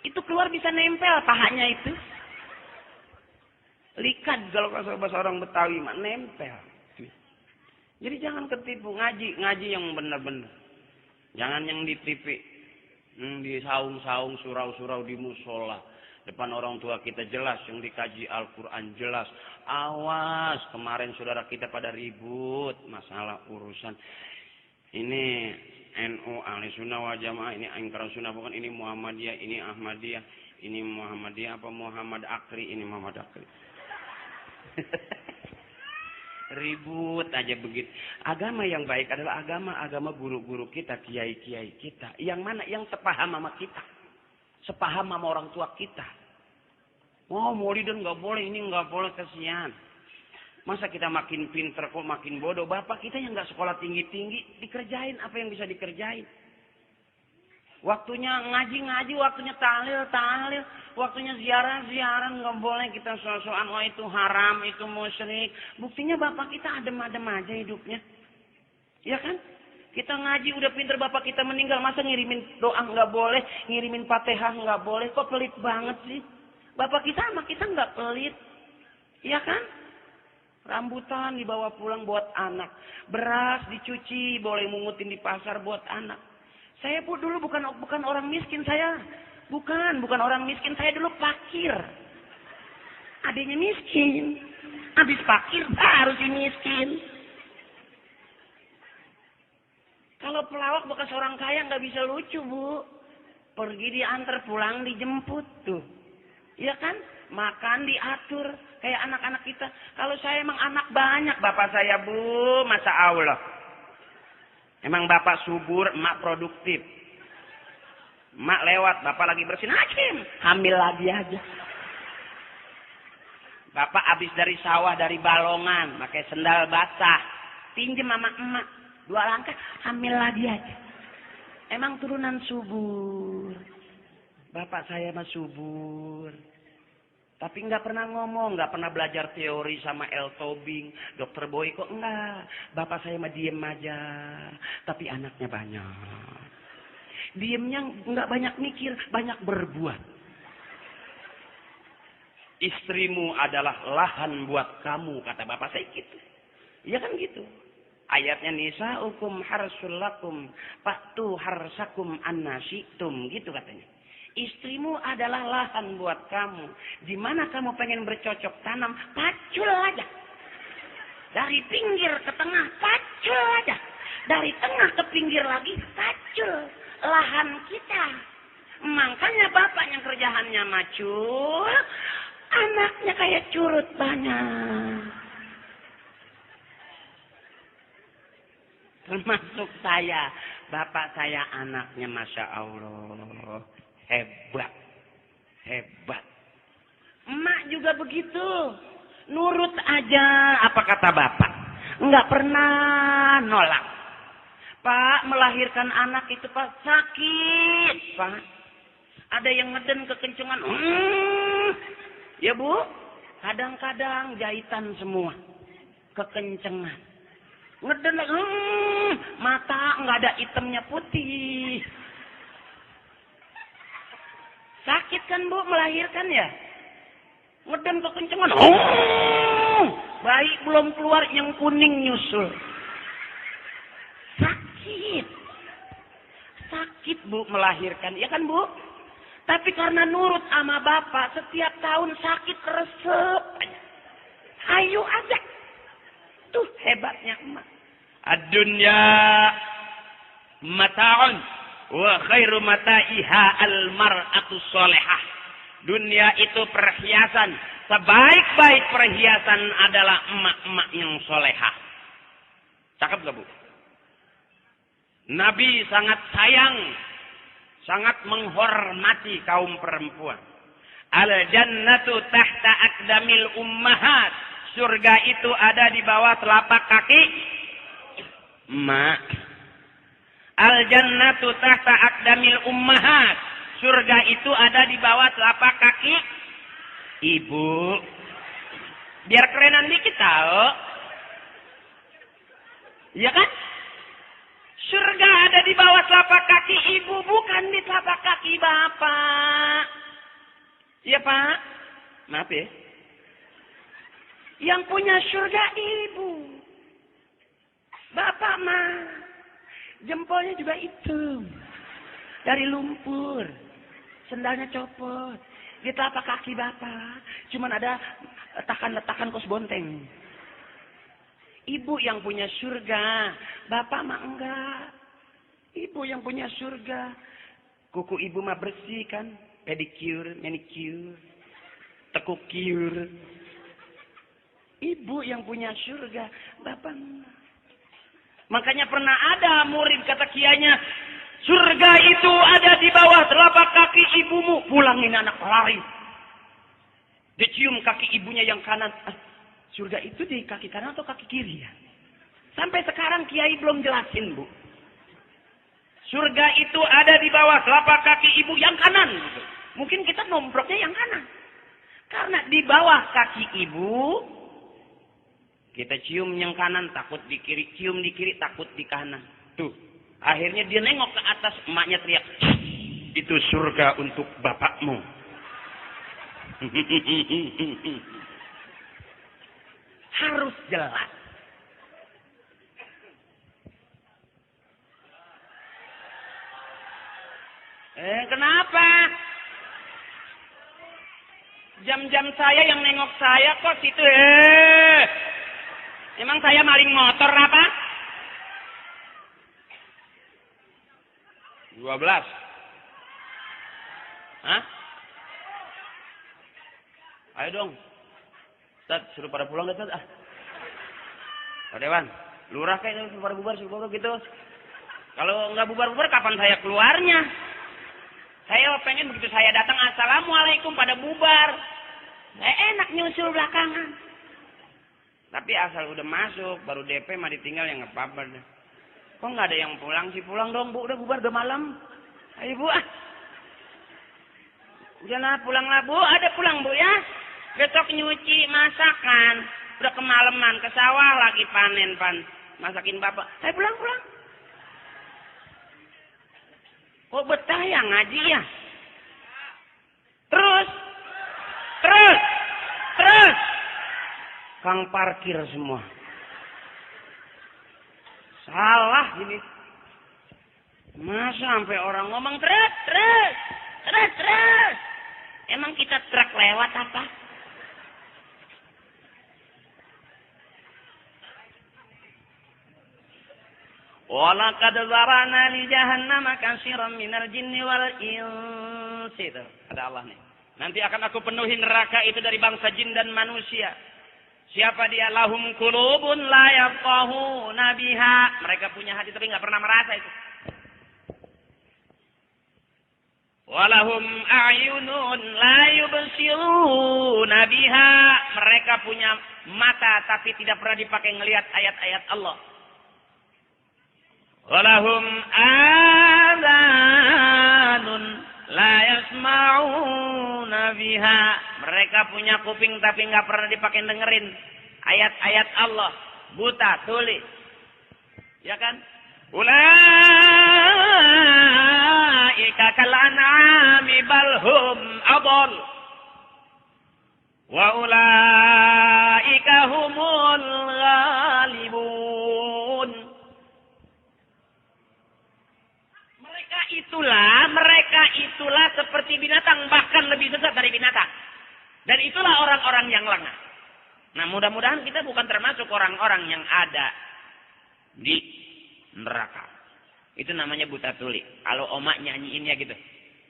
Itu keluar bisa nempel pahanya itu. Likat kalau bahasa orang Betawi mah nempel. Jadi jangan ketipu, ngaji yang benar-benar. Jangan yang di TV, di saung-saung, surau-surau di musola. Depan orang tua kita jelas, yang dikaji Al-Quran jelas. Awas, kemarin saudara kita pada ribut masalah urusan. Ini NU, Ahli Sunnah wal Jamaah, ini Angkara Sunnah, bukan ini Muhammadiyah, ini Ahmadiyah, ini Muhammadiyah apa Muhammad Akri, ini Muhammad Akri. Ribut aja begitu. Agama yang baik adalah agama guru-guru kita, kiai-kiai kita. Yang mana? Yang sepaham sama kita. Sepaham sama orang tua kita. Oh, maulidan nggak boleh, ini nggak boleh, kasihan. Masa kita makin pinter kok makin bodoh? Bapak kita yang nggak sekolah tinggi-tinggi, dikerjain apa yang bisa dikerjain. Waktunya ngaji-ngaji, waktunya tahlil, waktunya ziarah, nggak boleh kita soal-soal, oh itu haram, itu musyrik. Buktinya bapak kita adem-adem aja hidupnya. Ya kan? Kita ngaji udah pinter, bapak kita meninggal, masa ngirimin doa nggak boleh, ngirimin Fatihah nggak boleh, kok pelit banget sih? Bapak kita sama kita nggak pelit. Ya kan? Rambutan dibawa pulang buat anak. Beras dicuci, boleh mungutin di pasar buat anak. Saya pun dulu bukan orang miskin, saya. Bukan orang miskin, saya dulu fakir. Adanya miskin. Habis fakir baru si miskin. Kalau pelawak bekas orang kaya nggak bisa lucu, Bu. Pergi diantar, pulang dijemput tuh. Iya kan? Makan diatur kayak anak-anak kita. Kalau saya emang anak banyak, bapak saya, Bu, masa Allah. Emang bapak subur, emak produktif. Emak lewat, bapak lagi bersihin, Hakim, hamil lagi aja. Bapak habis dari sawah, dari balongan, pakai sendal basah, pinjem sama emak, 2 langkah, hamil lagi aja. Emang turunan subur. Bapak saya mah subur. Tapi nggak pernah ngomong, nggak pernah belajar teori sama L. Tobing, Dr. Boyko, enggak. Bapak saya mah diem aja, tapi anaknya banyak. Diemnya nggak banyak mikir, banyak berbuat. Istrimu adalah lahan buat kamu, kata bapak saya gitu. Iya kan gitu. Ayatnya nisa'ukum harsul lakum, fa'tu harsakum anna syi'tum, gitu katanya. Istrimu adalah lahan buat kamu. Di mana kamu pengen bercocok tanam, pacul aja. Dari pinggir ke tengah, pacul aja. Dari tengah ke pinggir lagi, pacul. Lahan kita. Makanya bapak yang kerjaannya macul, anaknya kayak curut banyak. Termasuk saya. Bapak saya anaknya Masya Allah. Hebat. Emak juga begitu. Nurut aja apa kata bapak. Enggak pernah nolak. Pak, melahirkan anak itu Pak sakit, Pak. Ada yang ngeden kekencengan. Ya Bu, kadang-kadang jahitan semua. Kekencengan. Ngeden lagi. Mata enggak ada hitamnya, putih. Sakit kan Bu melahirkan ya? Ngeden kekencengan. Bayi belum keluar yang kuning nyusul. Sakit Bu melahirkan. Ya kan Bu? Tapi karena nurut sama bapak, setiap tahun sakit resep. Ayo aja. Tuh hebatnya emak. Ad-dunya mata'un. Wa khairu mata'iha al-mar'atu sholihah. Dunia itu perhiasan. Sebaik-baik perhiasan adalah emak-emak yang solehah. Cakep gak Bu? Nabi sangat sayang, sangat menghormati kaum perempuan. Al-jannatu tahta aqdamil ummahat. Surga itu ada di bawah telapak kaki emak. Al-jannatu tahta aqdamil ummahat. Surga itu ada di bawah telapak kaki ibu. Biar kerenan dikit tahu. Iya kan? Surga ada di bawah telapak kaki ibu, bukan di telapak kaki bapak. Iya Pak? Maaf ya. Yang punya surga ibu. Bapak mah Jempolnya juga hitam. Dari lumpur. Sendalnya copot. Di telapak kaki bapak. Cuman ada letakan-letakan kos bonteng. Ibu yang punya surga. Bapak mah enggak. Ibu yang punya surga. Kuku ibu mah bersih kan. Pedicure, manicure. Tekukure. Ibu yang punya surga. Bapak enggak. Makanya pernah ada murid kata kiainya, surga itu ada di bawah telapak kaki ibumu. Pulangin anak lari. Dicium kaki ibunya yang kanan. Surga itu di kaki kanan atau kaki kiri ya? Sampai sekarang kiai belum jelasin, Bu. Surga itu ada di bawah telapak kaki ibu yang kanan. Mungkin kita nomproknya yang kanan. Karena di bawah kaki ibu, kita cium yang kanan, takut di kiri. Cium di kiri, takut di kanan. Tuh. Akhirnya dia nengok ke atas, emaknya teriak. Itu surga untuk bapakmu. Harus jelas. Kenapa? Jam-jam saya yang nengok saya kok situ. Emang saya maling motor apa? 12. Hah? Ayo dong. Ustaz, suruh pada pulang deh, Ustaz. Pak Dewan, lurah kayak suruh pada bubar gitu. Kalau nggak bubar-bubar, kapan saya keluarnya? Saya pengen begitu saya datang, assalamualaikum, pada bubar. Enak nyusul belakangan. Tapi asal udah masuk, baru DP mah ditinggal yang ngepabar deh. Kok nggak ada yang pulang sih? Pulang dong, Bu. Udah bubar, udah malam. Ayo, Bu. Udahlah, pulanglah, Bu. Ada pulang, Bu, ya. Besok nyuci, masakan. Udah kemalaman, ke sawah lagi panen, masakin bapak. Ayo pulang. Kok betah ya ngaji ya? Terus. Kang parkir semua. Salah ini. Masa sampai orang ngomong terus. Emang kita truk lewat apa? Walaqad zarana li jahannama katsiran minal jinni wal insi. Ada Allah nih. Nanti akan aku penuhi neraka itu dari bangsa jin dan manusia. Siapa dia? Lahum qulubun la yafqahuna biha. Mereka punya hati tapi enggak pernah merasa itu. Walahum a'yunun la yubsiruna biha. Mereka punya mata tapi tidak pernah dipakai ngelihat ayat-ayat Allah. Walahum adhanun la yasma'una biha. Mereka punya kuping tapi nggak pernah dipakai dengerin ayat-ayat Allah. Buta, tuli. Ya kan? Ulaika kal an'ami bal hum adall. Wa ulaika humul ghalibun. Mereka itulah seperti binatang, bahkan lebih sesat dari binatang. Dan itulah orang-orang yang lengah. Nah, mudah-mudahan kita bukan termasuk orang-orang yang ada di neraka. Itu namanya buta tuli. Kalau Oma nyanyiinnya gitu.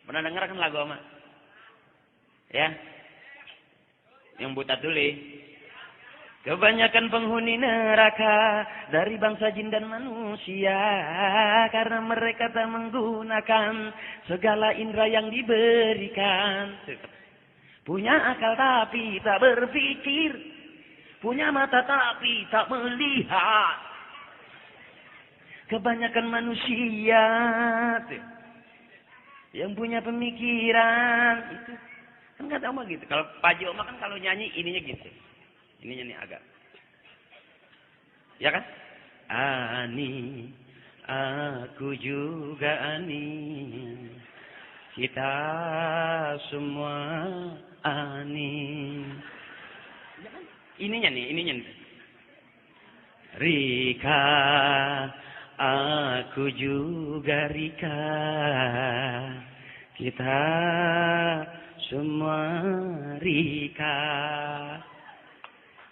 Pernah dengar kan lagu Oma? Ya. Yang buta tuli. Kebanyakan penghuni neraka dari bangsa jin dan manusia karena mereka tak menggunakan segala indera yang diberikan. Punya akal tapi tak berpikir, punya mata tapi tak melihat. Kebanyakan manusia yang punya pemikiran itu kan nggak tahu gitu. Kalau Pak Joma kan kalau nyanyi ininya gitu. Ininya nih agak. Ya kan? Ani, aku juga ani. Kita semua ani. Ya kan? Ininya nih. Rika, aku juga Rika, kita semua Rika.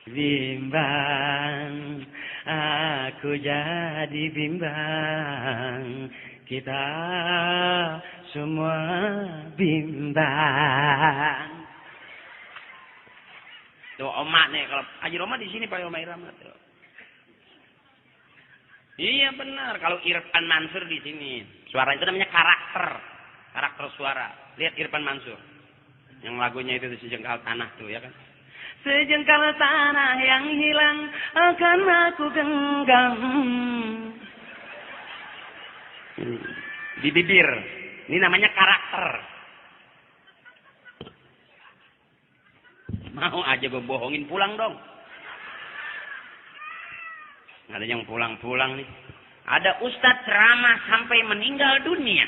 Bimbang, aku jadi bimbang, kita semua bimbang. Tuh Oma nih, kalau Haji Roma di sini Pak Oma Irama tuh. Iya benar, kalau Irfan Mansur di sini. Suara itu namanya karakter suara. Lihat Irfan Mansur. Yang lagunya itu Sejengkal Tanah tuh ya kan. Sejengkal tanah yang hilang akan aku genggam. Di bibir. Ini namanya karakter. Mau aja gue bohongin, pulang dong. Ada yang pulang-pulang nih. Ada ustadz ceramah sampai meninggal dunia.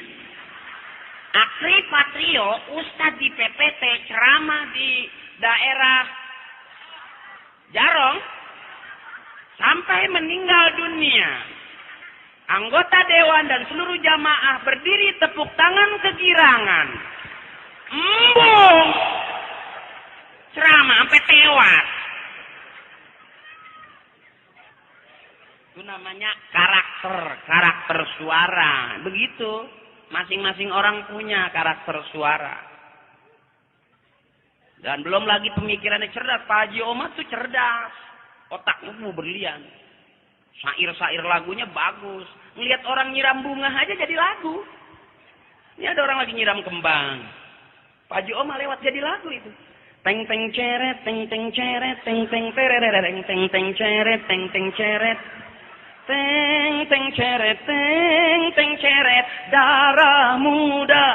Akri Patrio, ustadz di PPT ceramah di daerah Jarong sampai meninggal dunia. Anggota dewan dan seluruh jamaah berdiri tepuk tangan kegirangan. Embung. Ceramah sampai tewas. Itu namanya karakter suara. Begitu. Masing-masing orang punya karakter suara. Dan belum lagi pemikirannya cerdas. Pak Haji Omar tuh cerdas. Otaknya mau berlian. Syair-syair lagunya bagus. Ngelihat orang nyiram bunga aja jadi lagu. Ini ada orang lagi nyiram kembang. Pak Haji Omar lewat jadi lagu itu. Teng teng ceret, teng teng ceret, teng teng terereng, teng teng ceret, teng teng ceret. Teng teng ceret, teng teng ceret, darah muda,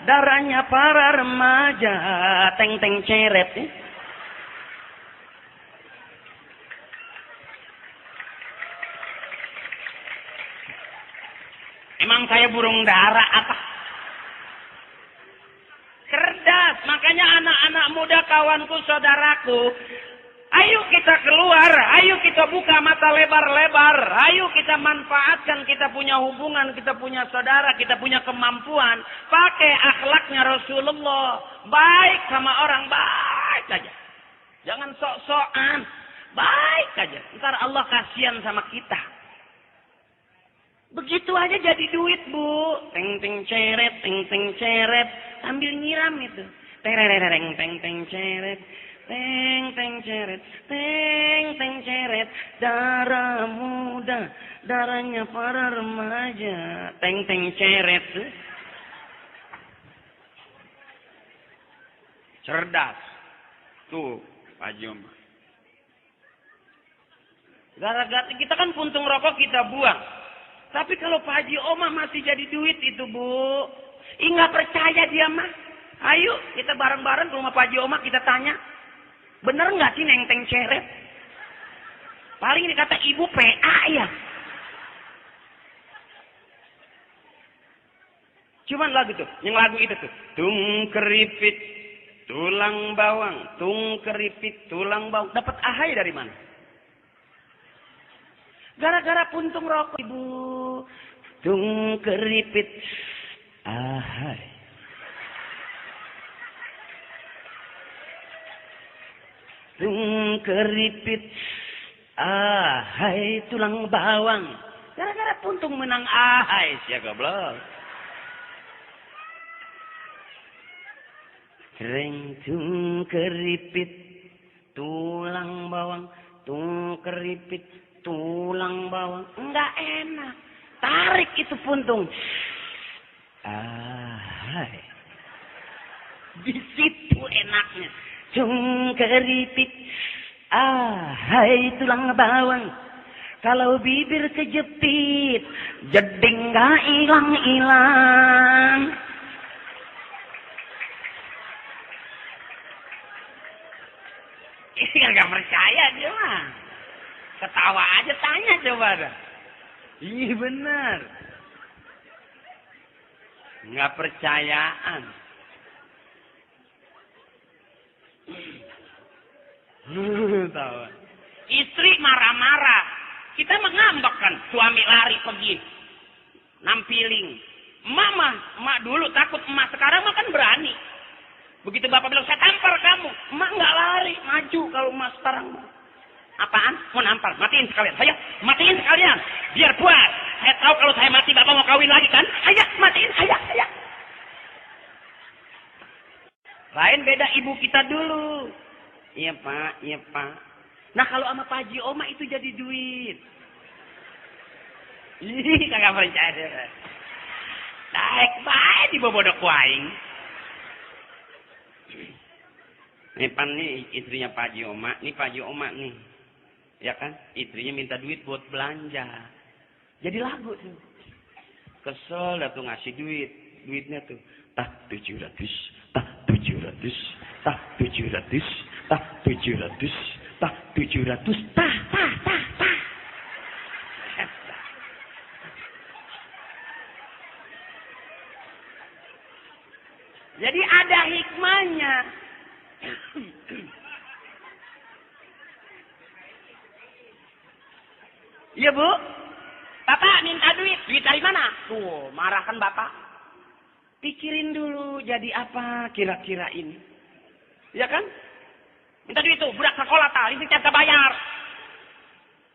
darahnya para remaja, teng teng ceret. Emang saya burung dara apa? Cerdas, makanya anak-anak muda kawanku, saudaraku, ayo kita keluar, ayo kita buka mata lebar-lebar, ayo kita manfaatkan, kita punya hubungan, kita punya saudara, kita punya kemampuan, pakai akhlaknya Rasulullah, baik sama orang, baik aja, jangan sok-sokan, baik aja, ntar Allah kasihan sama kita. Begitu aja jadi duit, Bu. Teng teng ceret, teng teng ceret, sambil nyiram itu. Terereng teng teng ceret. Teng teng ceret, teng teng ceret, darah muda, darahnya para remaja, teng teng ceret. Cerdas. Tuh, Pak Jom. Gara-gara kita kan puntung rokok kita buang. Tapi kalau Pak Haji Omah masih jadi duit itu, Bu. Nggak percaya dia mah. Ayo kita bareng-bareng ke rumah Pak Haji Omah kita tanya. Bener nggak sih neng teng ceret? Paling ini kata ibu PA ya. Cuman lagu tuh, yang lagu itu tuh. Tung keripit, tulang bawang, tung keripit, tulang bawang. Dapat ahai dari mana? Gara-gara puntung rokok, Ibu. Tung keripit, ahai. Tung keripit, ahai tulang bawang. Gara-gara puntung menang ahai, siapa goblok. Reng tung keripit, tulang bawang, tung keripit, tulang bawang. Enggak enak. Tarik itu puntung. Ahai. Di situ enaknya. Tung keripit, ahai tulang bawang. Kalau bibir kejepit, jeding gak hilang-hilang. Ini gak percaya dia mah. Ketawa aja, tanya coba dah. Iya benar. Nggak percayaan. Tahu. Istri marah-marah. Kita mengambek kan. Suami lari pergi. nampiling. Emak dulu takut, emak sekarang mah kan berani. Begitu bapak bilang, saya tampar kamu, emak nggak lari, maju kalau emak sekarang mah. Apaan? Mau nampar? Matiin sekalian. Saya matiin sekalian, biar puas. Saya tahu kalau saya mati bapak mau kawin lagi kan? Saya matiin, saya. Lain beda ibu kita dulu. Iya pak. Nah kalau sama Pak Haji Oma itu jadi duit. Ih, kagak percaya. Naik baik di bobodok waing. Nih pan nih istrinya Pak Haji Oma. Nih Pak Haji Oma nih. Ya kan? Istrinya minta duit buat belanja. Jadi lagu tuh. Kesel dah tuh ngasih duit. Duitnya tuh. Tah 700. Tah 700. Tah 700. Tah 700. Tah 700. Tah. Jadi ada hikmahnya. Iya bu, bapak minta duit. Duit dari mana? Tuh, marah kan bapak. Pikirin dulu jadi apa kira-kira ini. Ya kan? Minta duit tuh, budak sekolah tak, ini kita bayar.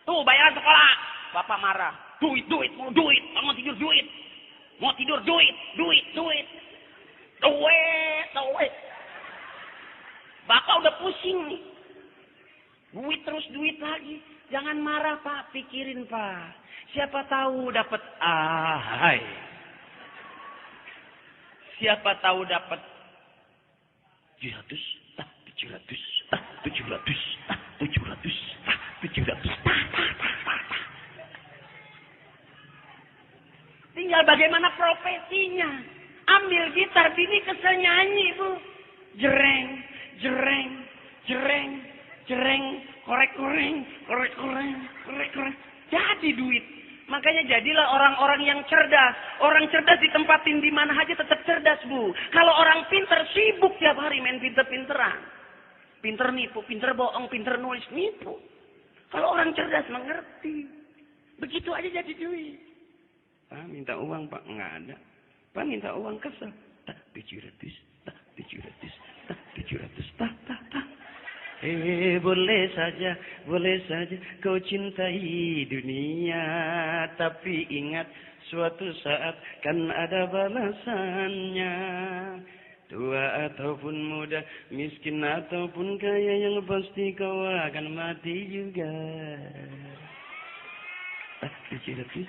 Tuh, bayaran sekolah. Bapak marah. Duit, mau duit. Mau tidur duit. Mau tidur duit. Duit. Bapak udah pusing nih. Duit terus duit lagi. Jangan marah pak, pikirin pak. Siapa tahu dapat Siapa tahu dapat 700, 700. Tinggal bagaimana profesinya. Ambil gitar, bini kesel nyanyi bu. Jereng, korek. Jadi duit. Makanya jadilah orang-orang yang cerdas. Orang cerdas ditempatin di mana aja tetap cerdas bu. Kalau orang pinter sibuk tiap hari main pinter-pinteran. Pinter nipu, pinter bohong, pinter nulis nipu. Kalau orang cerdas mengerti. Begitu aja jadi duit. Pak minta uang pak, nggak ada. Pak minta uang kesel. Tak 700. Boleh saja kau cintai dunia, tapi ingat suatu saat kan ada balasannya. Tua ataupun muda, miskin ataupun kaya, yang pasti kau akan mati juga. 700.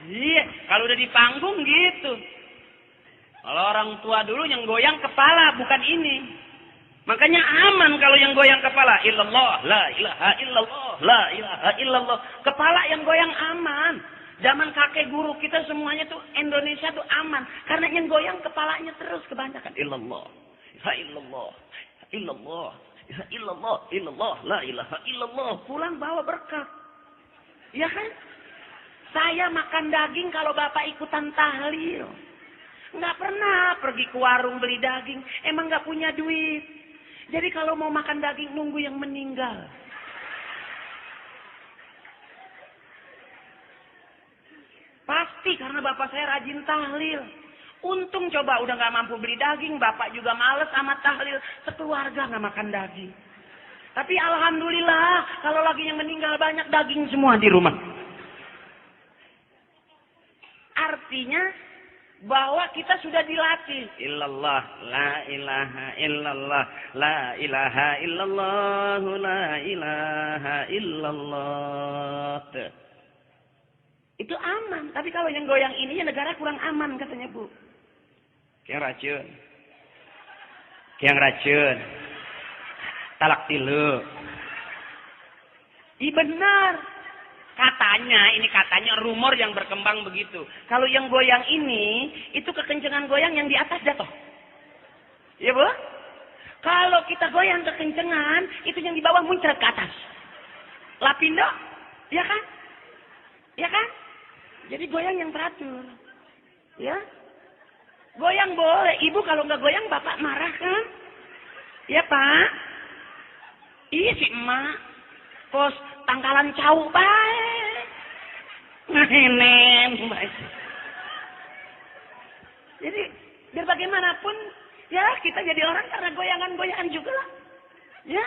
Iya, kalau udah di panggung gitu. Kalau orang tua dulu yang goyang kepala, bukan ini. Makanya aman kalau yang goyang kepala. Illallah, la ilaha illallah, la ilaha illallah. Kepala yang goyang aman. Zaman kakek guru kita semuanya tuh Indonesia tuh aman. Karena yang goyang kepalanya terus kebanyakan. Illallah, la illallah, illallah, illallah, la ilaha illallah. Pulang bawa berkat. Iya kan? Saya makan daging kalau bapak ikutan tahlil. Nggak pernah pergi ke warung beli daging. Emang nggak punya duit. Jadi kalau mau makan daging nunggu yang meninggal. Pasti karena bapak saya rajin tahlil. Untung coba udah nggak mampu beli daging. Bapak juga males sama tahlil. Sekeluarga nggak makan daging. Tapi alhamdulillah kalau lagi yang meninggal banyak daging semua di rumah. Artinya bahwa kita sudah dilatih. Illallah, la ilaha illallah, la ilaha illallah, la ilaha illallah. Itu aman. Tapi kalau yang goyang ini ya negara kurang aman katanya bu. Kayak racun. Talak tilu. Ih benar. Katanya rumor yang berkembang begitu. Kalau yang goyang ini, itu kekencengan goyang yang di atas jatuh. Iya bu? Kalau kita goyang kekencengan, itu yang di bawah muncrat ke atas. Lapindo, ya kan? Ya kan? Jadi goyang yang teratur. Ya? Goyang boleh. Ibu kalau nggak goyang bapak marah kan? Ya Pak. Iya si emak. Pos tangkalan cau baik. Ngehenen baik. Jadi biar bagaimanapun ya kita jadi orang karena goyangan-goyangan juga lah. Ya.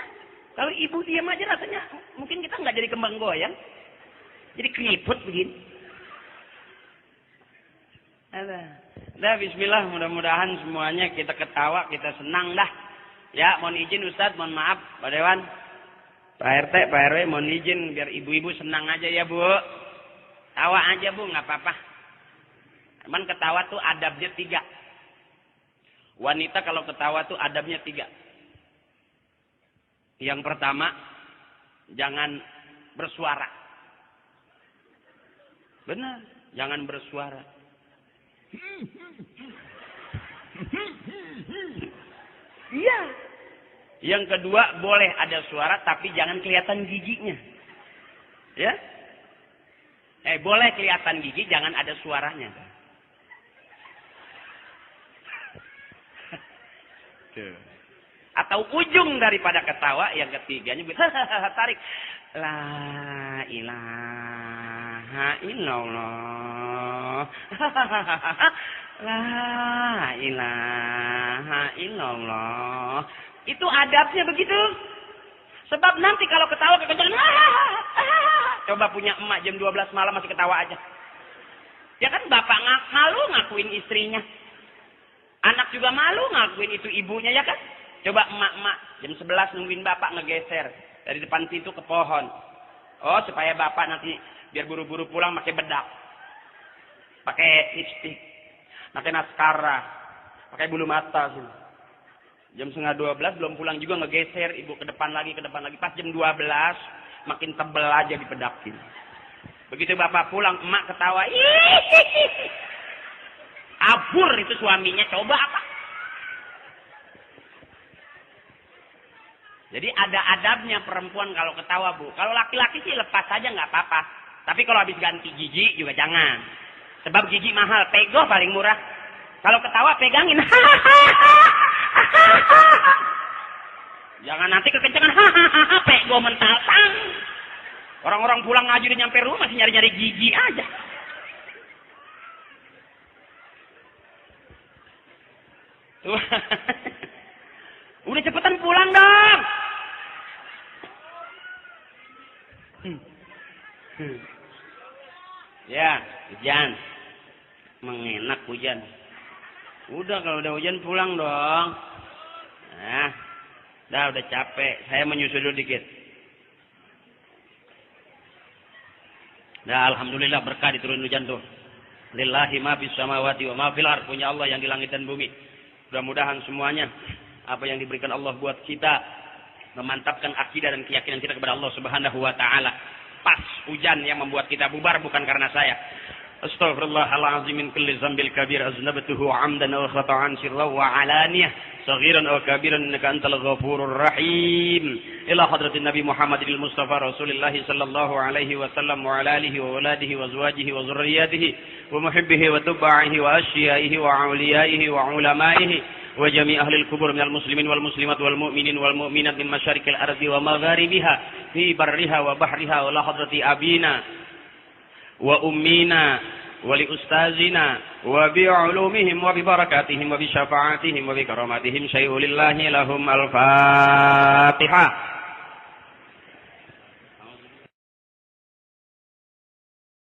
Kalau ibu diam aja rasanya mungkin kita nggak jadi kembang goyang. Jadi keriput begini. Dah bismillah, mudah-mudahan semuanya kita ketawa, kita senang dah. Ya, mohon izin Ustadz, mohon maaf Pak Dewan. Pak RT, Pak RW, mohon izin biar ibu-ibu senang aja ya Bu. Tawa aja Bu, nggak apa-apa. Cuman ketawa tuh adabnya 3. Wanita kalau ketawa tuh adabnya 3. Yang pertama, jangan bersuara. Benar, jangan bersuara. Iya. Yang kedua, boleh ada suara tapi jangan kelihatan giginya. Ya? Boleh kelihatan gigi, jangan ada suaranya. Atau ujung daripada ketawa, yang ketiganya tarik. La ilaha illallah. La ilaha illallah. Itu adabnya begitu. Sebab nanti kalau ketawa kekencangan, coba punya emak jam 12 malam masih ketawa aja. Ya kan bapak malu ngakuin istrinya. Anak juga malu ngakuin itu ibunya ya kan. Coba emak-emak jam 11 nungguin bapak ngegeser dari depan pintu ke pohon. Oh supaya bapak nanti biar buru-buru pulang pakai bedak. Pakai lipstik. Pakai maskara. Pakai bulu mata. Jam 11:30 belum pulang juga ngegeser. Ibu ke depan lagi. Pas jam 12 makin tebel aja dipedakin. Begitu bapak pulang emak ketawa. Abur itu suaminya. Coba apa? Jadi ada adabnya perempuan kalau ketawa Bu. Kalau laki-laki sih lepas saja nggak apa-apa. Tapi kalau habis ganti gigi juga jangan. Sebab gigi mahal, pego paling murah. Kalau ketawa pegangin. Jangan nanti kekencangan. Pego mental. Orang-orang pulang ngaji udah nyampe rumah masih nyari-nyari gigi aja. Tuh. Udah cepetan pulang dong. Ya, hujan. Mengenak hujan. Udah kalau udah hujan pulang dong. Nah, udah capek. Saya menyusul dulu dikit. Nah, alhamdulillah berkah diturun hujan tuh. Lillahi ma fis samawati wa ma fil ardh. Punya Allah yang di langit dan bumi. Mudah-mudahan semuanya apa yang diberikan Allah buat kita memantapkan akidah dan keyakinan kita kepada Allah Subhanahu wa taala. Pas hujan yang membuat kita bubar bukan karena saya. Astaghfirullahalazim min kulli dzambil kabir aznabtuhu 'amdan aw khata'an sirran wa 'alaniyah saghiran aw kabiran innaka antal ghafurur rahim. Ila hadratin Nabi Muhammadil Mustafa Rasulillah sallallahu alaihi wasallam wa ala alihi wa waladihi wa azwajihi wa dzurriyyatihi wa muhibbihi wa tubbaihi wa asyiyaihi wa awliyaihi wa ulamaihi وجميع أهل الكبر من المسلمين والمسلمات والمؤمنين والمؤمنات من مشارق الأرض ومغاربها في برها وبحرها ولا حضرة أبينا وأمينا ولأستاذنا وبعلومهم وببركاتهم وبشفاعتهم وبكراماتهم شيء لله لهم الفاتحة.